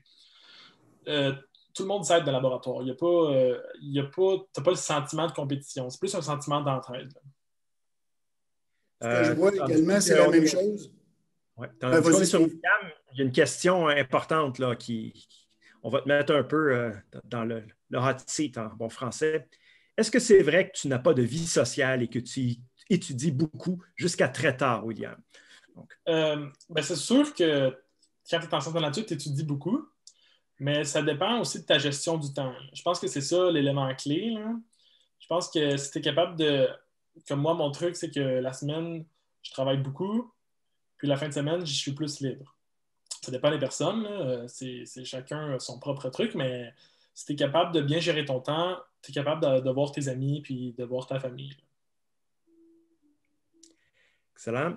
S4: tout le monde s'aide dans le laboratoire. Tu n'as pas le sentiment de compétition. C'est plus un sentiment d'entraide.
S1: Ce que je vois également, c'est la même chose.
S2: Ouais. Sur William, il y a une question importante là, on va te mettre un peu dans le hot seat en bon français. Est-ce que c'est vrai que tu n'as pas de vie sociale et que tu étudies beaucoup jusqu'à très tard, William?
S4: C'est sûr que quand tu es en sciences de la nature, tu étudies beaucoup, mais ça dépend aussi de ta gestion du temps. Je pense que c'est ça l'élément clé, là. Je pense que si tu es capable de... Comme moi, mon truc, c'est que la semaine, je travaille beaucoup, puis la fin de semaine, je suis plus libre. Ça dépend des personnes, là. C'est chacun son propre truc, mais si tu es capable de bien gérer ton temps, tu es capable de voir tes amis puis de voir ta famille, là.
S2: Excellent.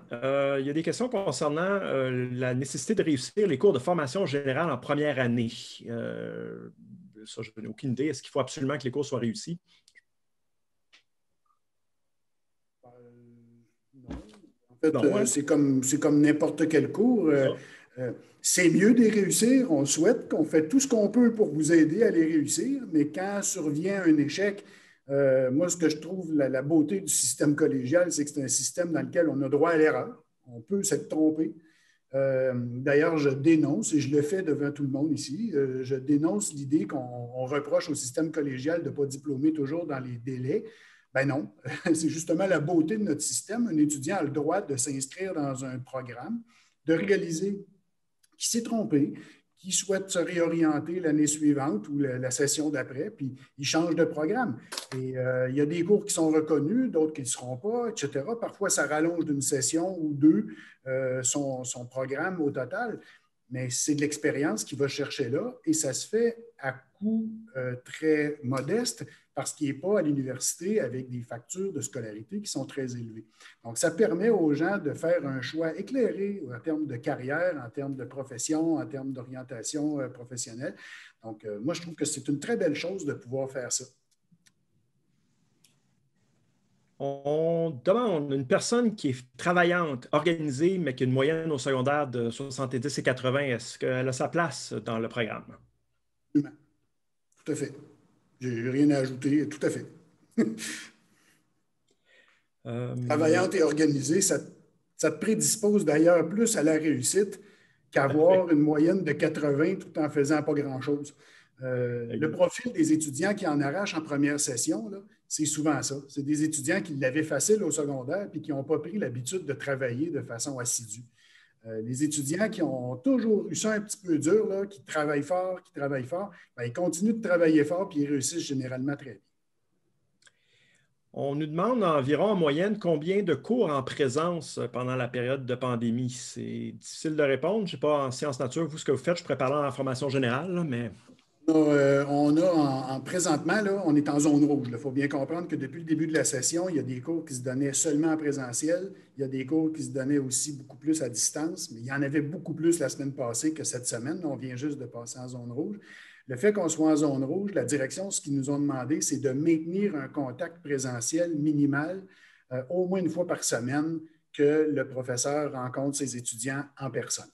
S2: Il y a des questions concernant la nécessité de réussir les cours de formation générale en première année. Ça, je n'ai aucune idée. Est-ce qu'il faut absolument que les cours soient réussis?
S1: Non. En fait, c'est comme n'importe quel cours. C'est mieux de les réussir. On souhaite qu'on fait tout ce qu'on peut pour vous aider à les réussir, mais quand survient un échec, moi, ce que je trouve la beauté du système collégial, c'est que c'est un système dans lequel on a droit à l'erreur. On peut s'être trompé. D'ailleurs, je dénonce, et je le fais devant tout le monde ici, je dénonce l'idée qu'on reproche au système collégial de ne pas diplômer toujours dans les délais. Ben non, c'est justement la beauté de notre système. Un étudiant a le droit de s'inscrire dans un programme, de réaliser qu'il s'est trompé, qui souhaite se réorienter l'année suivante ou la session d'après, puis il change de programme. Et il y a des cours qui sont reconnus, d'autres qui ne le seront pas, etc. Parfois, ça rallonge d'une session ou deux son programme au total, mais c'est de l'expérience qu'il va chercher là et ça se fait à coût très modeste parce qu'il n'est pas à l'université avec des factures de scolarité qui sont très élevées. Donc, ça permet aux gens de faire un choix éclairé en termes de carrière, en termes de profession, en termes d'orientation professionnelle. Donc, moi, je trouve que c'est une très belle chose de pouvoir faire ça.
S2: On demande une personne qui est travaillante, organisée, mais qui a une moyenne au secondaire de 70 et 80, est-ce qu'elle a sa place dans le programme?
S1: Tout à fait. Je n'ai rien à ajouter, tout à fait. Travaillante et organisée, ça te prédispose d'ailleurs plus à la réussite qu'avoir une moyenne de 80 tout en faisant pas grand-chose. Le profil des étudiants qui en arrachent en première session, c'est souvent ça. C'est des étudiants qui l'avaient facile au secondaire et qui n'ont pas pris l'habitude de travailler de façon assidue. Les étudiants qui ont toujours eu ça un petit peu dur, là, qui travaillent fort, bien, ils continuent de travailler fort et ils réussissent généralement très bien.
S2: On nous demande environ en moyenne combien de cours en présence pendant la période de pandémie. C'est difficile de répondre. Je ne sais pas en sciences nature, vous, ce que vous faites, je pourrais parler en formation générale, là, mais...
S1: Présentement, là, on est en zone rouge. Il faut bien comprendre que depuis le début de la session, il y a des cours qui se donnaient seulement en présentiel. Il y a des cours qui se donnaient aussi beaucoup plus à distance, mais il y en avait beaucoup plus la semaine passée que cette semaine. On vient juste de passer en zone rouge. Le fait qu'on soit en zone rouge, la direction, ce qu'ils nous ont demandé, c'est de maintenir un contact présentiel minimal au moins une fois par semaine que le professeur rencontre ses étudiants en personne.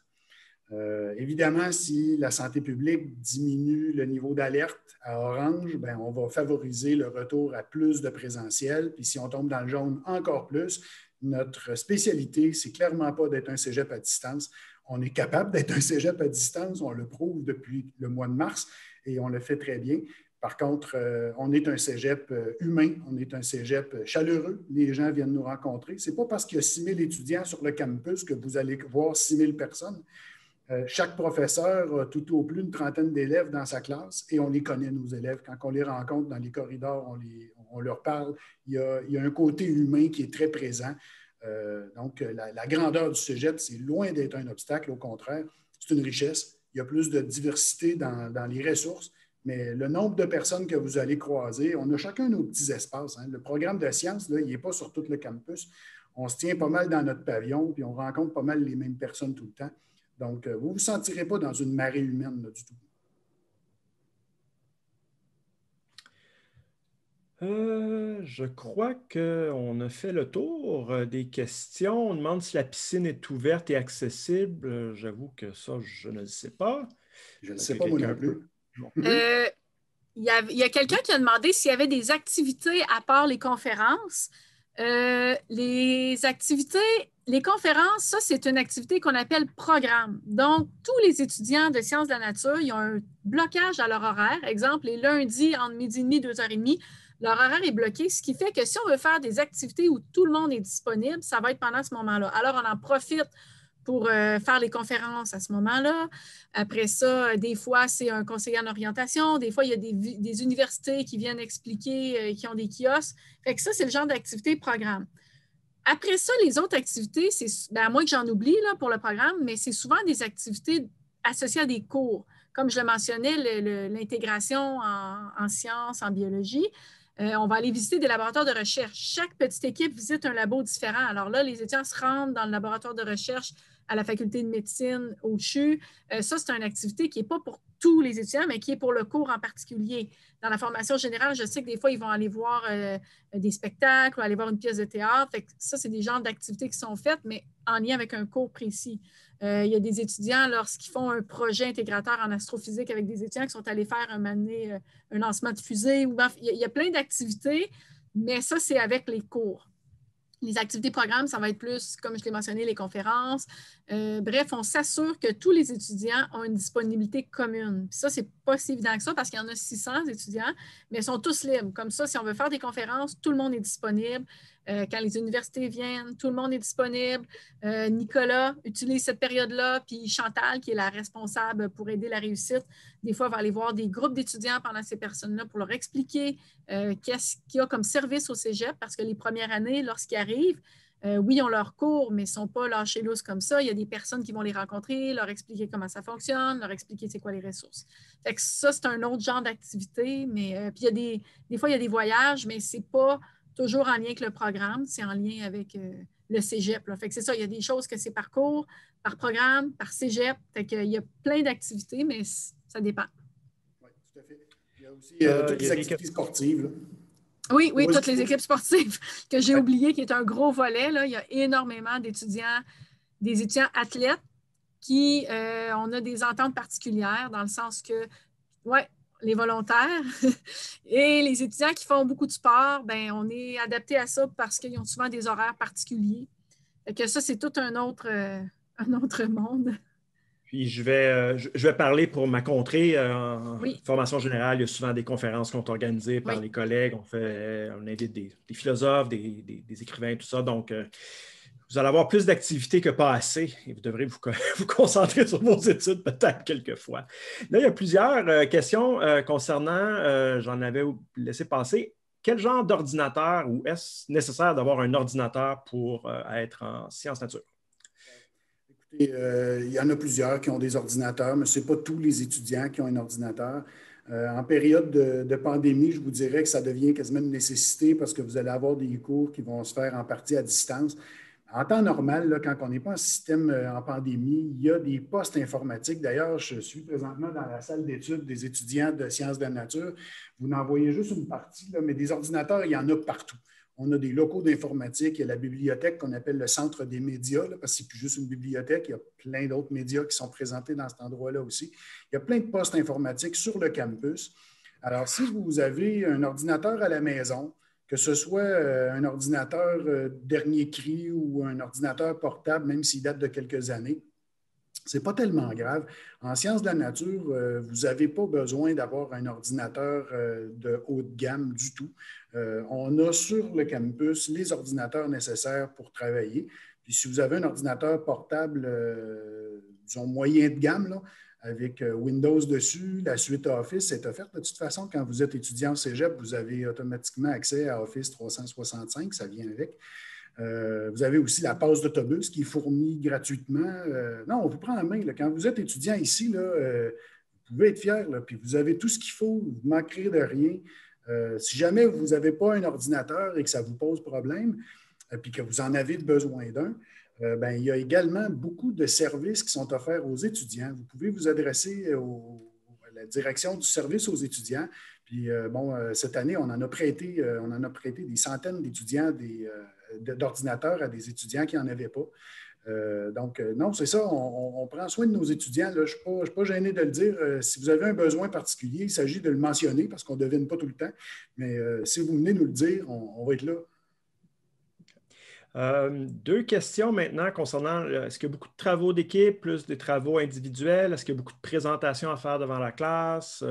S1: Évidemment, si la santé publique diminue le niveau d'alerte à orange, bien, on va favoriser le retour à plus de présentiel. Puis si on tombe dans le jaune, encore plus. Notre spécialité, c'est clairement pas d'être un cégep à distance. On est capable d'être un cégep à distance. On le prouve depuis le mois de mars et on le fait très bien. Par contre, on est un cégep humain, on est un cégep chaleureux. Les gens viennent nous rencontrer. Ce n'est pas parce qu'il y a 6 000 étudiants sur le campus que vous allez voir 6 000 personnes. Chaque professeur a tout au plus une trentaine d'élèves dans sa classe et on les connaît, nos élèves. Quand on les rencontre dans les corridors, on leur parle. Il y a un côté humain qui est très présent. Donc, la grandeur du cégep, c'est loin d'être un obstacle. Au contraire, c'est une richesse. Il y a plus de diversité dans les ressources, mais le nombre de personnes que vous allez croiser, on a chacun nos petits espaces. Hein. Le programme de sciences, là, il n'est pas sur tout le campus. On se tient pas mal dans notre pavillon, puis on rencontre pas mal les mêmes personnes tout le temps. Donc, vous ne vous sentirez pas dans une marée humaine là, du tout.
S2: Je crois qu'on a fait le tour des questions. On demande si la piscine est ouverte et accessible. J'avoue que ça, je ne le sais pas.
S1: Je ne le sais pas, moi non plus.
S3: Il y a quelqu'un qui a demandé s'il y avait des activités à part les conférences. Les conférences, ça, c'est une activité qu'on appelle programme. Donc, tous les étudiants de sciences de la nature, ils ont un blocage à leur horaire. Exemple, les lundis, entre midi et demi, 2h30, leur horaire est bloqué, ce qui fait que si on veut faire des activités où tout le monde est disponible, ça va être pendant ce moment-là. Alors, on en profite pour faire les conférences à ce moment-là. Après ça, des fois, c'est un conseiller en orientation. Des fois, il y a des universités qui viennent expliquer, qui ont des kiosques. Fait que ça, c'est le genre d'activité programme. Après ça, les autres activités, à moins que j'en oublie là, pour le programme, mais c'est souvent des activités associées à des cours. Comme je le mentionnais, l'intégration en sciences, en biologie. On va aller visiter des laboratoires de recherche. Chaque petite équipe visite un labo différent. Alors là, les étudiants se rendent dans le laboratoire de recherche à la faculté de médecine, au CHU. Ça, c'est une activité qui n'est pas pour tous les étudiants, mais qui est pour le cours en particulier. Dans la formation générale, je sais que des fois, ils vont aller voir des spectacles ou aller voir une pièce de théâtre. Fait que ça, c'est des genres d'activités qui sont faites, mais en lien avec un cours précis. Il y a des étudiants, lorsqu'ils font un projet intégrateur en astrophysique avec des étudiants qui sont allés faire un lancement de fusée. Il y a plein d'activités, mais ça, c'est avec les cours. Les activités programmes, ça va être plus, comme je l'ai mentionné, les conférences. Bref, on s'assure que tous les étudiants ont une disponibilité commune. Puis ça, c'est pas si évident que ça parce qu'il y en a 600 étudiants, mais ils sont tous libres. Comme ça, si on veut faire des conférences, tout le monde est disponible. Quand les universités viennent, tout le monde est disponible. Nicolas utilise cette période-là, puis Chantal, qui est la responsable pour aider la réussite, des fois, va aller voir des groupes d'étudiants pendant ces personnes-là pour leur expliquer qu'est-ce qu'il y a comme service au cégep, parce que les premières années, lorsqu'ils arrivent, oui, ils ont leur cours, mais ils ne sont pas lâchés lousses comme ça. Il y a des personnes qui vont les rencontrer, leur expliquer comment ça fonctionne, leur expliquer c'est quoi les ressources. Fait que ça, c'est un autre genre d'activité, mais puis il y a des fois, il y a des voyages, mais ce n'est pas toujours en lien avec le programme, c'est en lien avec le cégep. Là. Fait que c'est ça, il y a des choses que c'est par cours, par programme, par cégep. Fait qu'il y a plein d'activités, mais ça dépend.
S1: Oui, tout à fait. Il y a aussi toutes les activités sportives. Là.
S3: Oui, toutes les équipes sportives que j'ai oubliées, qui est un gros volet. Là. Il y a énormément d'étudiants, des étudiants athlètes qui on a des ententes particulières dans le sens que, les volontaires et les étudiants qui font beaucoup de sport, ben, on est adapté à ça parce qu'ils ont souvent des horaires particuliers. Fait que ça, c'est tout un autre monde.
S2: Puis je vais parler pour ma contrée. En formation générale, il y a souvent des conférences qui sont organisées par les collègues. On invite des philosophes, des écrivains, tout ça. Donc, vous allez avoir plus d'activités que pas assez et vous devrez vous concentrer sur vos études peut-être quelquefois. Là, il y a plusieurs questions concernant, j'en avais laissé passer. Quel genre d'ordinateur ou est-ce nécessaire d'avoir un ordinateur pour être en sciences nature?
S1: Écoutez, il y en a plusieurs qui ont des ordinateurs, mais ce n'est pas tous les étudiants qui ont un ordinateur. En période de pandémie, je vous dirais que ça devient quasiment une nécessité parce que vous allez avoir des cours qui vont se faire en partie à distance. En temps normal, là, quand on n'est pas en système en pandémie, il y a des postes informatiques. D'ailleurs, je suis présentement dans la salle d'études des étudiants de sciences de la nature. Vous n'en voyez juste une partie, là, mais des ordinateurs, il y en a partout. On a des locaux d'informatique, il y a la bibliothèque qu'on appelle le centre des médias, là, parce que ce n'est plus juste une bibliothèque, il y a plein d'autres médias qui sont présentés dans cet endroit-là aussi. Il y a plein de postes informatiques sur le campus. Alors, si vous avez un ordinateur à la maison, que ce soit un ordinateur dernier cri ou un ordinateur portable, même s'il date de quelques années, ce n'est pas tellement grave. En sciences de la nature, vous n'avez pas besoin d'avoir un ordinateur de haute gamme du tout. On a sur le campus les ordinateurs nécessaires pour travailler. Puis si vous avez un ordinateur portable, disons moyen de gamme, là, avec Windows dessus, la suite Office est offerte. De toute façon, quand vous êtes étudiant au cégep, vous avez automatiquement accès à Office 365, ça vient avec. Vous avez aussi la passe d'autobus qui est fournie gratuitement. Non, on vous prend en main. Là. Quand vous êtes étudiant ici, là, vous pouvez être fier, là, puis vous avez tout ce qu'il faut, vous ne manquerez de rien. Si jamais vous n'avez pas un ordinateur et que ça vous pose problème, puis que vous en avez besoin d'un, ben, il y a également beaucoup de services qui sont offerts aux étudiants. Vous pouvez vous adresser à la direction du service aux étudiants. Puis, cette année, on en a prêté des centaines d'étudiants d'ordinateurs à des étudiants qui n'en avaient pas. Non, c'est ça, on prend soin de nos étudiants. Là. Je ne suis pas gêné de le dire. Si vous avez un besoin particulier, il s'agit de le mentionner parce qu'on ne devine pas tout le temps. Mais si vous venez nous le dire, on va être là.
S2: Deux questions maintenant concernant est-ce qu'il y a beaucoup de travaux d'équipe, plus des travaux individuels? Est-ce qu'il y a beaucoup de présentations à faire devant la classe?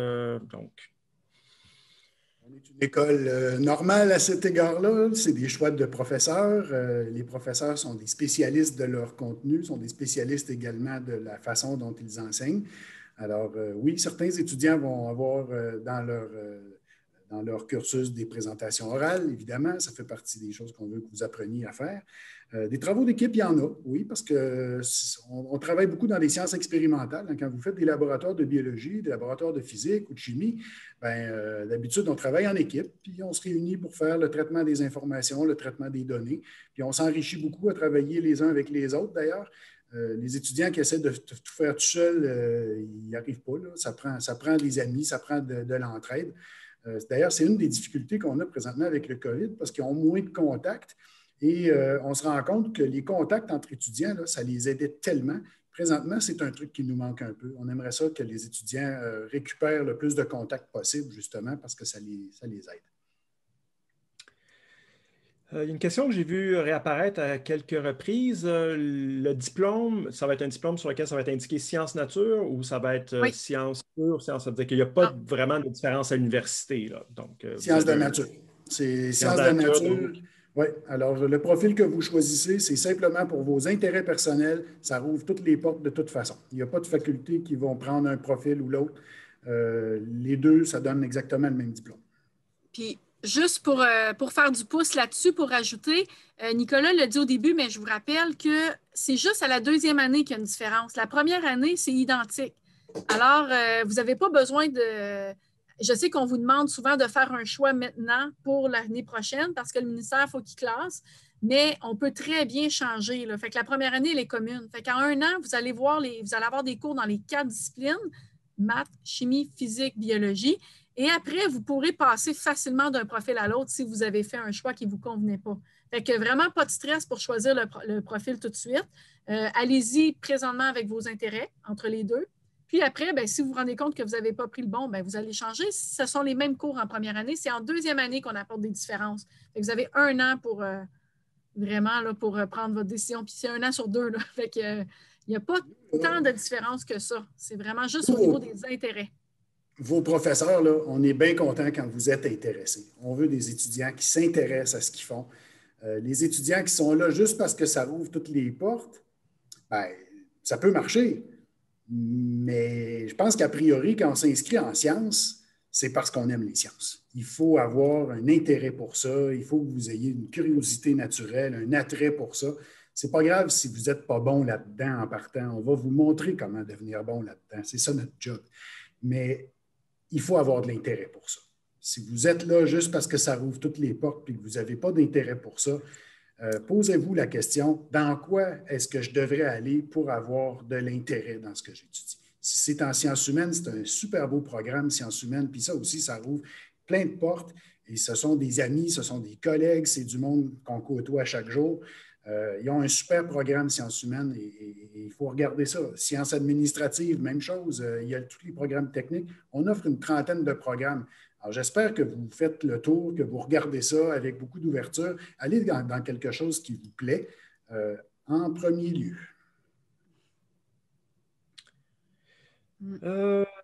S1: On est une école normale à cet égard-là. C'est des choix de professeurs. Les professeurs sont des spécialistes de leur contenu, sont des spécialistes également de la façon dont ils enseignent. Alors, oui, certains étudiants vont avoir dans leur cursus des présentations orales, évidemment. Ça fait partie des choses qu'on veut que vous appreniez à faire. Des travaux d'équipe, il y en a, oui, parce qu'on travaille beaucoup dans les sciences expérimentales. Quand vous faites des laboratoires de biologie, des laboratoires de physique ou de chimie, d'habitude, on travaille en équipe, puis on se réunit pour faire le traitement des informations, le traitement des données, puis on s'enrichit beaucoup à travailler les uns avec les autres, d'ailleurs. Les étudiants qui essaient de tout faire tout seul, ils n'y arrivent pas, là. Ça prend des amis, ça prend de l'entraide. D'ailleurs, c'est une des difficultés qu'on a présentement avec le COVID, parce qu'ils ont moins de contacts. Et on se rend compte que les contacts entre étudiants, là, ça les aidait tellement. Présentement, c'est un truc qui nous manque un peu. On aimerait ça que les étudiants récupèrent le plus de contacts possible, justement, parce que ça les aide.
S2: Il y a une question que j'ai vue réapparaître à quelques reprises. Le diplôme, ça va être un diplôme sur lequel ça va être indiqué sciences nature ou ça va être sciences pures? Ça veut dire qu'il n'y a pas vraiment de différence à l'université, là. Donc,
S1: sciences de nature. C'est sciences de nature. Oui, alors le profil que vous choisissez, c'est simplement pour vos intérêts personnels. Ça rouvre toutes les portes de toute façon. Il n'y a pas de facultés qui vont prendre un profil ou l'autre. Les deux, ça donne exactement le même diplôme.
S3: Puis, juste pour faire du pouce là-dessus, pour ajouter, Nicolas l'a dit au début, mais je vous rappelle que c'est juste à la deuxième année qu'il y a une différence. La première année, c'est identique. Alors, vous n'avez pas besoin de... Je sais qu'on vous demande souvent de faire un choix maintenant pour l'année prochaine parce que le ministère, il faut qu'il classe, mais on peut très bien changer, là. Fait que la première année, elle est commune. Fait qu'en un an, vous allez avoir des cours dans les 4 disciplines, maths, chimie, physique, biologie. Et après, vous pourrez passer facilement d'un profil à l'autre si vous avez fait un choix qui ne vous convenait pas. Fait que vraiment pas de stress pour choisir le profil tout de suite. Allez-y présentement avec vos intérêts entre les deux. Puis après, bien, si vous vous rendez compte que vous n'avez pas pris le bon, bien, vous allez changer. Ce sont les mêmes cours en première année. C'est en deuxième année qu'on apporte des différences. Fait que vous avez un an pour vraiment là, pour prendre votre décision. Puis c'est un an sur deux. Là. Fait que, il n'y a pas tant de différence que ça. C'est vraiment juste au niveau des intérêts.
S1: Vos professeurs, là, on est bien contents quand vous êtes intéressés. On veut des étudiants qui s'intéressent à ce qu'ils font. Les étudiants qui sont là juste parce que ça ouvre toutes les portes, bien, ça peut marcher. Mais je pense qu'a priori, quand on s'inscrit en sciences, c'est parce qu'on aime les sciences. Il faut avoir un intérêt pour ça. Il faut que vous ayez une curiosité naturelle, un attrait pour ça. C'est pas grave si vous n'êtes pas bon là-dedans en partant. On va vous montrer comment devenir bon là-dedans. C'est ça notre job. Mais il faut avoir de l'intérêt pour ça. Si vous êtes là juste parce que ça rouvre toutes les portes et que vous n'avez pas d'intérêt pour ça, posez-vous la question, dans quoi est-ce que je devrais aller pour avoir de l'intérêt dans ce que j'étudie? Si c'est en sciences humaines, c'est un super beau programme, sciences humaines, puis ça aussi, ça rouvre plein de portes et ce sont des amis, ce sont des collègues, c'est du monde qu'on côtoie chaque jour. Ils ont un super programme sciences humaines et il faut regarder ça. Sciences administratives, même chose. Il y a tous les programmes techniques. On offre une trentaine de programmes. Alors, j'espère que vous faites le tour, que vous regardez ça avec beaucoup d'ouverture. Allez dans quelque chose qui vous plaît en premier lieu.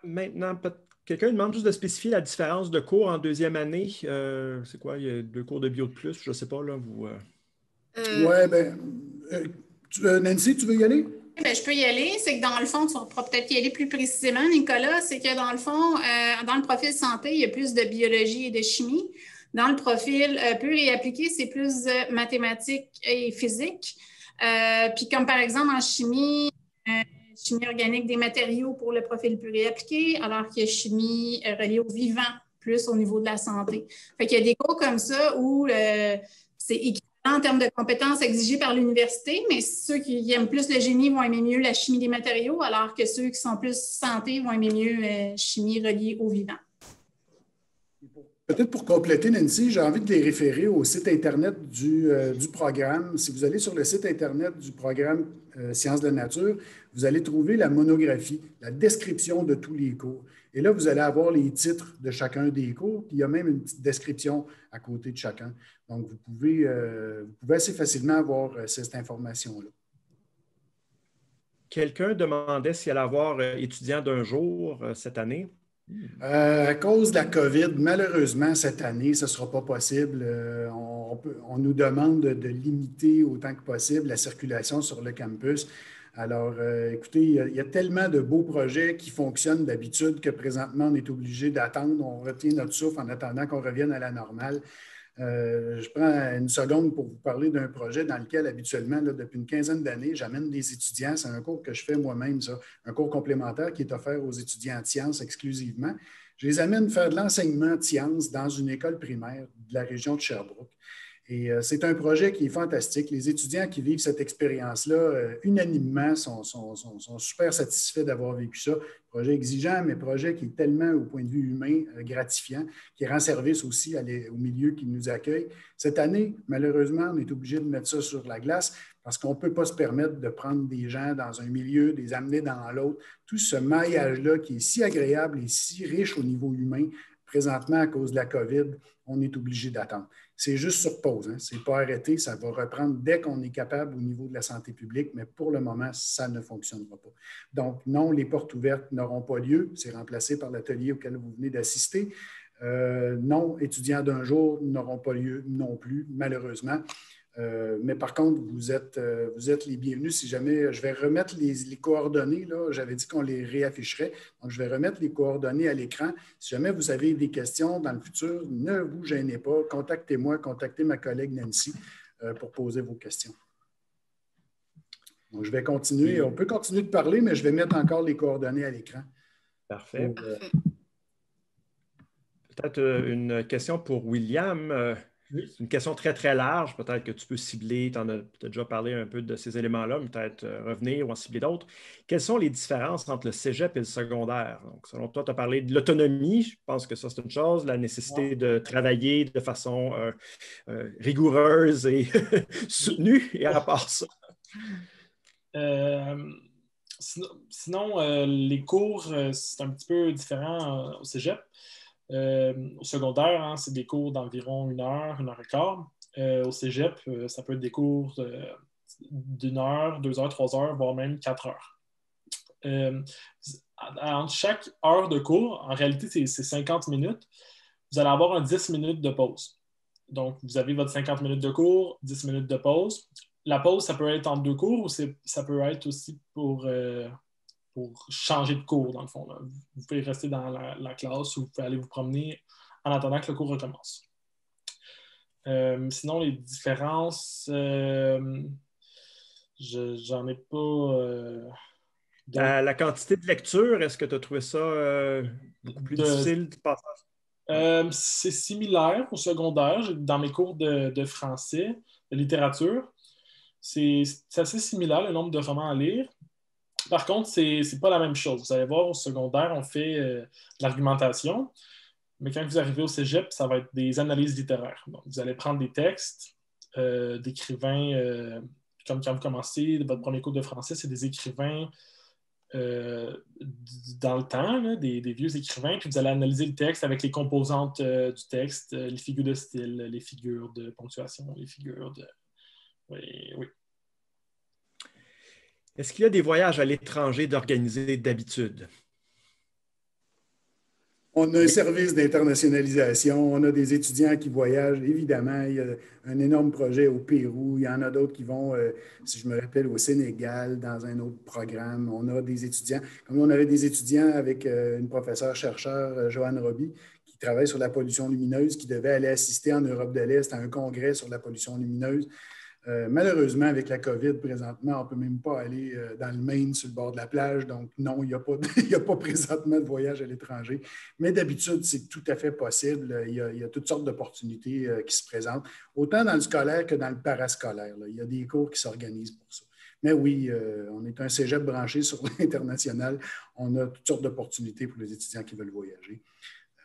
S2: Maintenant, quelqu'un demande juste de spécifier la différence de cours en deuxième année. C'est quoi? Il y a 2 cours de bio de plus? Je ne sais pas, là. Vous...
S1: Oui, bien. Nancy, tu veux y aller?
S5: Bien, je peux y aller. C'est que dans le fond, tu pourras peut-être y aller plus précisément, Nicolas. C'est que dans le fond, dans le profil santé, il y a plus de biologie et de chimie. Dans le profil pur et appliqué, c'est plus mathématiques et physique. Puis comme par exemple en chimie, chimie organique des matériaux pour le profil pur et appliqué, alors qu'il y a chimie reliée au vivant, plus au niveau de la santé. Fait qu'il y a des cours comme ça où c'est équivalent en termes de compétences exigées par l'université, mais ceux qui aiment plus le génie vont aimer mieux la chimie des matériaux, alors que ceux qui sont plus santé vont aimer mieux chimie reliée au vivant.
S1: Peut-être pour compléter, Nancy, j'ai envie de les référer au site Internet du programme. Si vous allez sur le site Internet du programme Sciences de la nature, vous allez trouver la monographie, la description de tous les cours. Et là, vous allez avoir les titres de chacun des cours, puis il y a même une petite description à côté de chacun. Donc, vous pouvez assez facilement avoir cette information-là.
S2: Quelqu'un demandait s'il allait avoir étudiant d'un jour cette année.
S1: À cause de la COVID, malheureusement, cette année, ce ne sera pas possible. On nous demande de limiter autant que possible la circulation sur le campus. Alors, écoutez, il y a tellement de beaux projets qui fonctionnent d'habitude que présentement, on est obligé d'attendre. On retient notre souffle en attendant qu'on revienne à la normale. Je prends une seconde pour vous parler d'un projet dans lequel, habituellement, là, depuis une quinzaine d'années, j'amène des étudiants. C'est un cours que je fais moi-même, ça, un cours complémentaire qui est offert aux étudiants de sciences exclusivement. Je les amène faire de l'enseignement de sciences dans une école primaire de la région de Sherbrooke. Et c'est un projet qui est fantastique. Les étudiants qui vivent cette expérience-là, unanimement, sont super satisfaits d'avoir vécu ça. Projet exigeant, mais projet qui est tellement, au point de vue humain, gratifiant, qui rend service aussi au milieu qui nous accueille. Cette année, malheureusement, on est obligé de mettre ça sur la glace parce qu'on ne peut pas se permettre de prendre des gens dans un milieu, de les amener dans l'autre. Tout ce maillage-là qui est si agréable et si riche au niveau humain, présentement, à cause de la COVID, on est obligé d'attendre. C'est juste sur pause, hein? Ce n'est pas arrêté, ça va reprendre dès qu'on est capable au niveau de la santé publique, mais pour le moment, ça ne fonctionnera pas. Donc, non, les portes ouvertes n'auront pas lieu. C'est remplacé par l'atelier auquel vous venez d'assister. Non, étudiants d'un jour n'auront pas lieu non plus, malheureusement. Mais par contre, vous êtes les bienvenus. Si jamais je vais remettre les coordonnées, là, j'avais dit qu'on les réafficherait. Donc, je vais remettre les coordonnées à l'écran. Si jamais vous avez des questions dans le futur, ne vous gênez pas. Contactez-moi, contactez ma collègue Nancy pour poser vos questions. Donc, je vais continuer. On peut continuer de parler, mais je vais mettre encore les coordonnées à l'écran.
S2: Parfait. Peut-être une question pour William. C'est une question très, très large. Peut-être que tu peux cibler, tu en as peut-être déjà parlé un peu de ces éléments-là, mais peut-être revenir ou en cibler d'autres. Quelles sont les différences entre le cégep et le secondaire? Donc, selon toi, tu as parlé de l'autonomie. Je pense que ça, c'est une chose. La nécessité de travailler de façon rigoureuse et soutenue. Et à part ça?
S4: Sinon, les cours, c'est un petit peu différent au cégep. Au secondaire, hein, c'est des cours d'environ 1 heure, 1 heure et quart. Au cégep, ça peut être des cours d'1 heure, 2 heures, 3 heures, voire même 4 heures. Entre chaque heure de cours, en réalité, c'est 50 minutes. Vous allez avoir un 10 minutes de pause. Donc, vous avez votre 50 minutes de cours, 10 minutes de pause. La pause, ça peut être entre 2 cours ou ça peut être aussi pour changer de cours, dans le fond. Là. Vous pouvez rester dans la classe ou vous pouvez aller vous promener en attendant que le cours recommence. Sinon, les différences, j'en ai pas...
S2: La quantité de lecture, est-ce que tu as trouvé ça beaucoup plus difficile de passer?
S4: C'est similaire au secondaire. Dans mes cours de français, de littérature, c'est assez similaire, le nombre de romans à lire. Par contre, c'est pas la même chose. Vous allez voir, au secondaire, on fait de l'argumentation, mais quand vous arrivez au cégep, ça va être des analyses littéraires. Donc, vous allez prendre des textes d'écrivains, comme quand vous commencez votre premier cours de français, c'est des écrivains dans le temps, là, des vieux écrivains, puis vous allez analyser le texte avec les composantes du texte, les figures de style, les figures de ponctuation, les figures de... Oui.
S2: Est-ce qu'il y a des voyages à l'étranger d'organiser d'habitude?
S1: On a un service d'internationalisation, on a des étudiants qui voyagent, évidemment. Il y a un énorme projet au Pérou, il y en a d'autres qui vont, si je me rappelle, au Sénégal, dans un autre programme. On a des étudiants, comme on avait des étudiants avec une professeure-chercheur, Joanne Roby, qui travaille sur la pollution lumineuse, qui devait aller assister en Europe de l'Est à un congrès sur la pollution lumineuse. Malheureusement, avec la COVID, présentement, on ne peut même pas aller dans le Maine sur le bord de la plage. Donc, non, il n'y a pas présentement de voyage à l'étranger. Mais d'habitude, c'est tout à fait possible. Il y a toutes sortes d'opportunités qui se présentent, autant dans le scolaire que dans le parascolaire. Là. Il y a des cours qui s'organisent pour ça. Mais oui, on est un cégep branché sur l'international. On a toutes sortes d'opportunités pour les étudiants qui veulent voyager.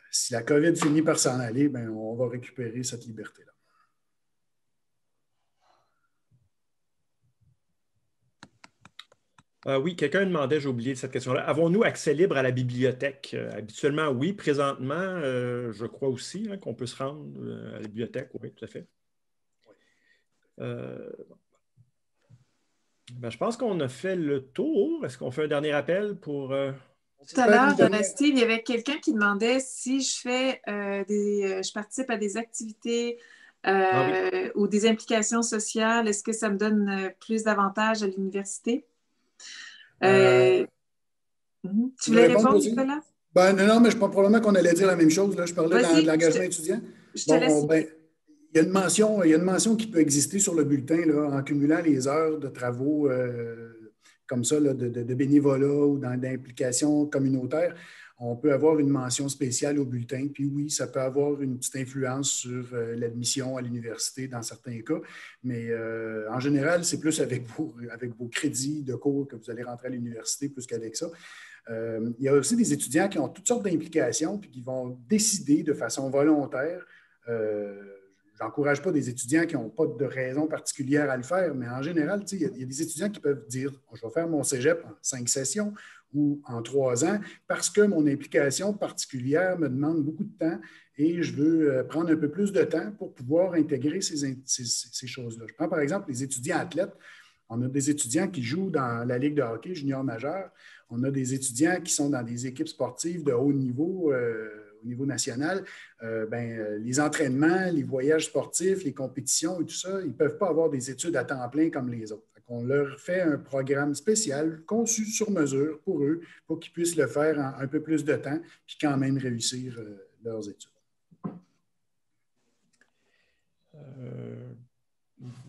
S1: Si la COVID finit par s'en aller, bien, on va récupérer cette liberté-là.
S2: Oui, quelqu'un demandait, j'ai oublié cette question-là. Avons-nous accès libre à la bibliothèque? Habituellement, oui. Présentement, je crois aussi qu'on peut se rendre à la bibliothèque. Oui, tout à fait. Je pense qu'on a fait le tour. Est-ce qu'on fait un dernier appel pour...
S6: Tout à l'heure, Steve, il y avait quelqu'un qui demandait si je participe à des activités ou des implications sociales, est-ce que ça me donne plus d'avantages à l'université? Tu voulais répondre, Nicolas?
S1: Non, mais je pense probablement qu'on allait dire la même chose. Là. Je parlais de l'engagement étudiant.
S6: Je te laisse.
S1: Il y a une mention qui peut exister sur le bulletin là, en cumulant les heures de travaux comme ça, là, de bénévolat ou d'implication communautaire. On peut avoir une mention spéciale au bulletin. Puis oui, ça peut avoir une petite influence sur l'admission à l'université dans certains cas. Mais en général, c'est plus avec vos crédits de cours que vous allez rentrer à l'université plus qu'avec ça. Il y a aussi des étudiants qui ont toutes sortes d'implications puis qui vont décider de façon volontaire. Je n'encourage pas des étudiants qui n'ont pas de raison particulière à le faire, mais en général, il y a des étudiants qui peuvent dire « Je vais faire mon cégep en 5 sessions ou en 3 ans parce que mon implication particulière me demande beaucoup de temps et je veux prendre un peu plus de temps pour pouvoir intégrer ces choses-là. » Je prends par exemple les étudiants athlètes. On a des étudiants qui jouent dans la Ligue de hockey junior majeur. On a des étudiants qui sont dans des équipes sportives de haut niveau au niveau national. Les entraînements, les voyages sportifs, les compétitions et tout ça, ils ne peuvent pas avoir des études à temps plein comme les autres. On leur fait un programme spécial conçu sur mesure pour eux, pour qu'ils puissent le faire en un peu plus de temps puis quand même réussir leurs études.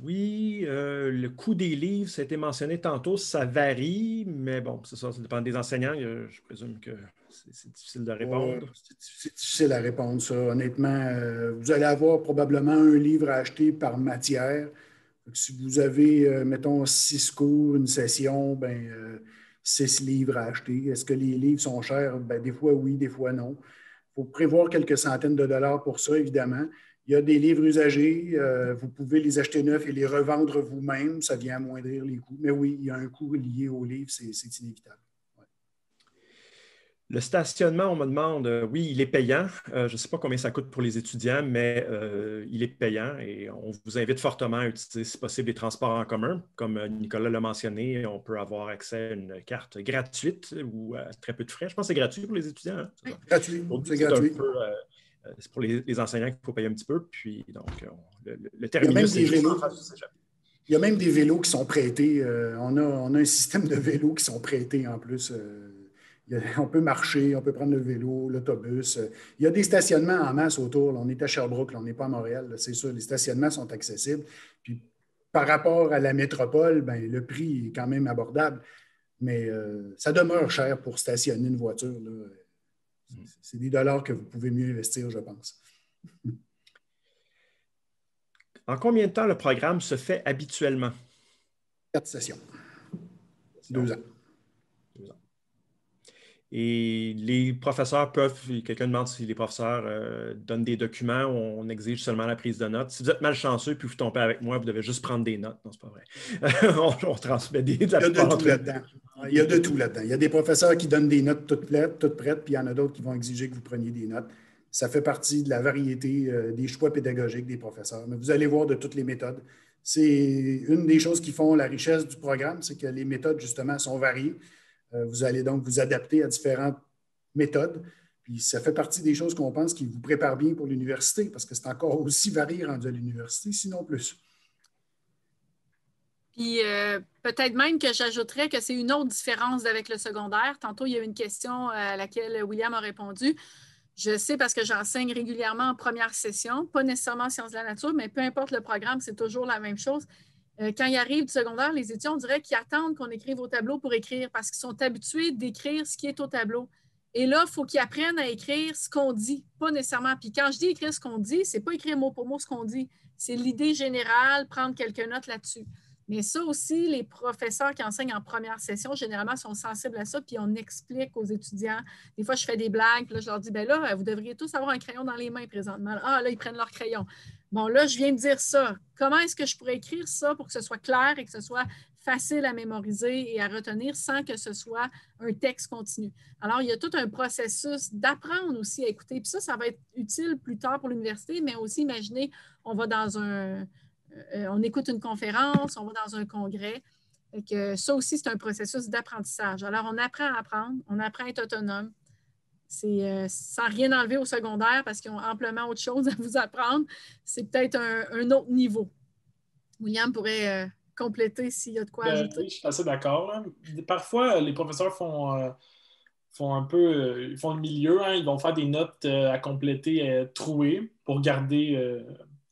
S2: Oui, le coût des livres, ça a été mentionné tantôt, ça varie, mais bon, c'est ça dépend des enseignants. Je présume que c'est difficile de répondre.
S1: C'est difficile à répondre, ça. Honnêtement, vous allez avoir probablement un livre à acheter par matière. Si vous avez, mettons, 6 cours, une session, 6 livres à acheter. Est-ce que les livres sont chers? Des fois oui, des fois non. Il faut prévoir quelques centaines de dollars pour ça, évidemment. Il y a des livres usagés, vous pouvez les acheter neufs et les revendre vous-même, ça vient amoindrir les coûts. Mais oui, il y a un coût lié aux livres, c'est inévitable. Ouais.
S2: Le stationnement, on me demande, oui, il est payant. Je ne sais pas combien ça coûte pour les étudiants, mais il est payant et on vous invite fortement à utiliser, si possible, les transports en commun. Comme Nicolas l'a mentionné, on peut avoir accès à une carte gratuite ou à très peu de frais. Je pense que c'est gratuit pour les étudiants. Hein?
S1: Oui, gratuit, c'est gratuit.
S2: C'est pour les enseignants qu'il faut payer un petit peu. Puis, donc, le terminus, c'est juste en face du cégep.
S1: Il y a même des vélos qui sont prêtés. On a un système de vélos qui sont prêtés en plus. On peut marcher, on peut prendre le vélo, l'autobus. Il y a des stationnements en masse autour. Là, on est à Sherbrooke, là, on n'est pas à Montréal. C'est sûr, les stationnements sont accessibles. Puis, par rapport à la métropole, le prix est quand même abordable. Mais ça demeure cher pour stationner une voiture, là. C'est des dollars que vous pouvez mieux investir, je pense.
S2: En combien de temps le programme se fait habituellement?
S1: 4 sessions. 2 ans.
S2: 2 ans. Et les professeurs quelqu'un demande si les professeurs donnent des documents où on exige seulement la prise de notes. Si vous êtes malchanceux puis vous tombez avec moi, vous devez juste prendre des notes. Non, c'est pas vrai. on transmet des...
S1: Il y a de tout là-dedans. Il y a de tout là-dedans. Il y a des professeurs qui donnent des notes toutes prêtes, puis il y en a d'autres qui vont exiger que vous preniez des notes. Ça fait partie de la variété des choix pédagogiques des professeurs. Mais vous allez voir de toutes les méthodes. C'est une des choses qui font la richesse du programme, c'est que les méthodes, justement, sont variées. Vous allez donc vous adapter à différentes méthodes. Puis ça fait partie des choses qu'on pense qui vous préparent bien pour l'université, parce que c'est encore aussi varié rendu à l'université, sinon plus.
S3: Puis peut-être même que j'ajouterais que c'est une autre différence avec le secondaire. Tantôt, il y a eu une question à laquelle William a répondu. Je sais parce que j'enseigne régulièrement en première session, pas nécessairement en sciences de la nature, mais peu importe le programme, c'est toujours la même chose. Quand ils arrivent du secondaire, les étudiants, on dirait qu'ils attendent qu'on écrive au tableau pour écrire parce qu'ils sont habitués d'écrire ce qui est au tableau. Et là, il faut qu'ils apprennent à écrire ce qu'on dit, pas nécessairement. Puis quand je dis écrire ce qu'on dit, c'est pas écrire mot pour mot ce qu'on dit. C'est l'idée générale, prendre quelques notes là-dessus. Mais ça aussi, les professeurs qui enseignent en première session, généralement, sont sensibles à ça, puis on explique aux étudiants. Des fois, je fais des blagues, puis là, je leur dis, bien là, vous devriez tous avoir un crayon dans les mains présentement. Ah, là, ils prennent leur crayon. Bon, là, je viens de dire ça. Comment est-ce que je pourrais écrire ça pour que ce soit clair et que ce soit facile à mémoriser et à retenir sans que ce soit un texte continu? Alors, il y a tout un processus d'apprendre aussi à écouter. Puis ça va être utile plus tard pour l'université, mais aussi, imaginez, on va dans on écoute une conférence, on va dans un congrès. Fait que ça aussi, c'est un processus d'apprentissage. Alors, on apprend à apprendre, on apprend à être autonome. C'est sans rien enlever au secondaire parce qu'ils ont amplement autre chose à vous apprendre. C'est peut-être un autre niveau. William pourrait compléter s'il y a de quoi ajouter.
S4: Oui, je suis assez d'accord. Là. Parfois, les professeurs font un peu, ils font le milieu, hein, ils vont faire des notes à compléter trouées pour garder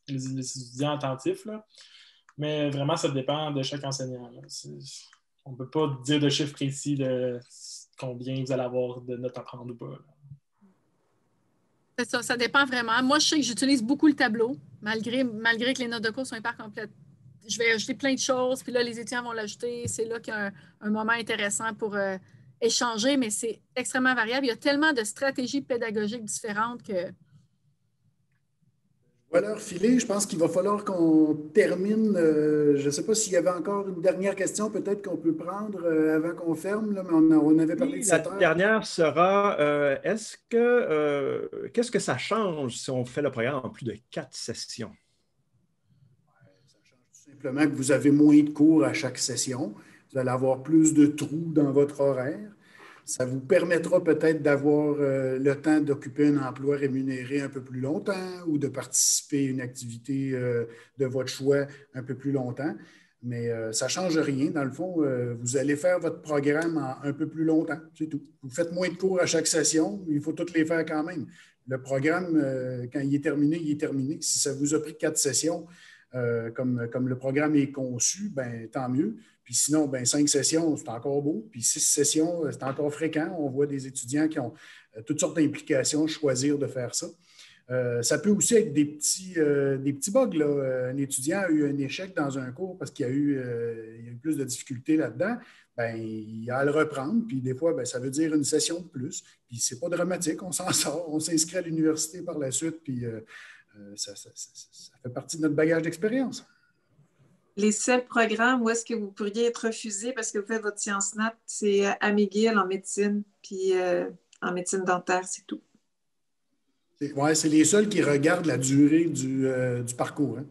S4: les étudiants attentifs. Là. Mais vraiment, ça dépend de chaque enseignant. Là. On ne peut pas dire de chiffre précis de combien vous allez avoir de notes à prendre ou pas. Là.
S3: C'est ça dépend vraiment. Moi, je sais que j'utilise beaucoup le tableau, malgré que les notes de cours sont hyper complètes. Je vais ajouter plein de choses, puis là, les étudiants vont l'ajouter. C'est là qu'il y a un moment intéressant pour échanger, mais c'est extrêmement variable. Il y a tellement de stratégies pédagogiques différentes que...
S1: Voilà, filé, je pense qu'il va falloir qu'on termine. Je ne sais pas s'il y avait encore une dernière question, peut-être qu'on peut prendre avant qu'on ferme, là, mais on avait parlé de 7 heures.
S2: La dernière sera, qu'est-ce que ça change si on fait le programme en plus de 4 sessions?
S1: Ça change tout simplement que vous avez moins de cours à chaque session. Vous allez avoir plus de trous dans votre horaire. Ça vous permettra peut-être d'avoir le temps d'occuper un emploi rémunéré un peu plus longtemps ou de participer à une activité de votre choix un peu plus longtemps. Mais ça ne change rien. Dans le fond, vous allez faire votre programme en un peu plus longtemps. C'est tout. Vous faites moins de cours à chaque session, mais il faut toutes les faire quand même. Le programme, quand il est terminé, il est terminé. Si ça vous a pris 4 sessions, comme le programme est conçu, ben, tant mieux. Puis sinon, ben, 5 sessions, c'est encore beau. Puis 6 sessions, c'est encore fréquent. On voit des étudiants qui ont toutes sortes d'implications choisir de faire ça. Ça peut aussi être des petits bugs. Là. Un étudiant a eu un échec dans un cours parce qu'il y a eu plus de difficultés là-dedans. Ben, il a à le reprendre. Puis des fois, ben, ça veut dire une session de plus. Puis c'est pas dramatique, on s'en sort. On s'inscrit à l'université par la suite. Puis ça fait partie de notre bagage d'expérience.
S6: Les seuls programmes où est-ce que vous pourriez être refusé parce que vous faites votre sciences nat, c'est à McGill en médecine, puis en médecine dentaire, c'est tout.
S1: Oui, c'est les seuls qui regardent la durée du parcours. Hein?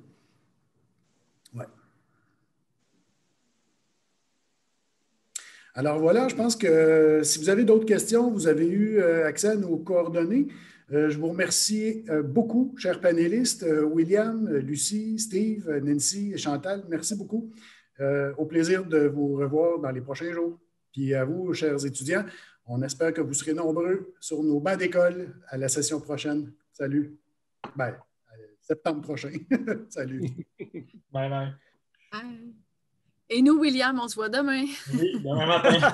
S1: Ouais. Alors voilà, je pense que si vous avez d'autres questions, vous avez eu accès à nos coordonnées. Je vous remercie beaucoup, chers panélistes, William, Lucie, Steve, Nancy et Chantal. Merci beaucoup. Au plaisir de vous revoir dans les prochains jours. Puis à vous, chers étudiants, on espère que vous serez nombreux sur nos bancs d'école à la session prochaine. Salut. Ben, septembre prochain. Salut.
S4: Bye bye.
S3: Bye. Et nous, William, on se voit demain.
S4: Oui, demain matin.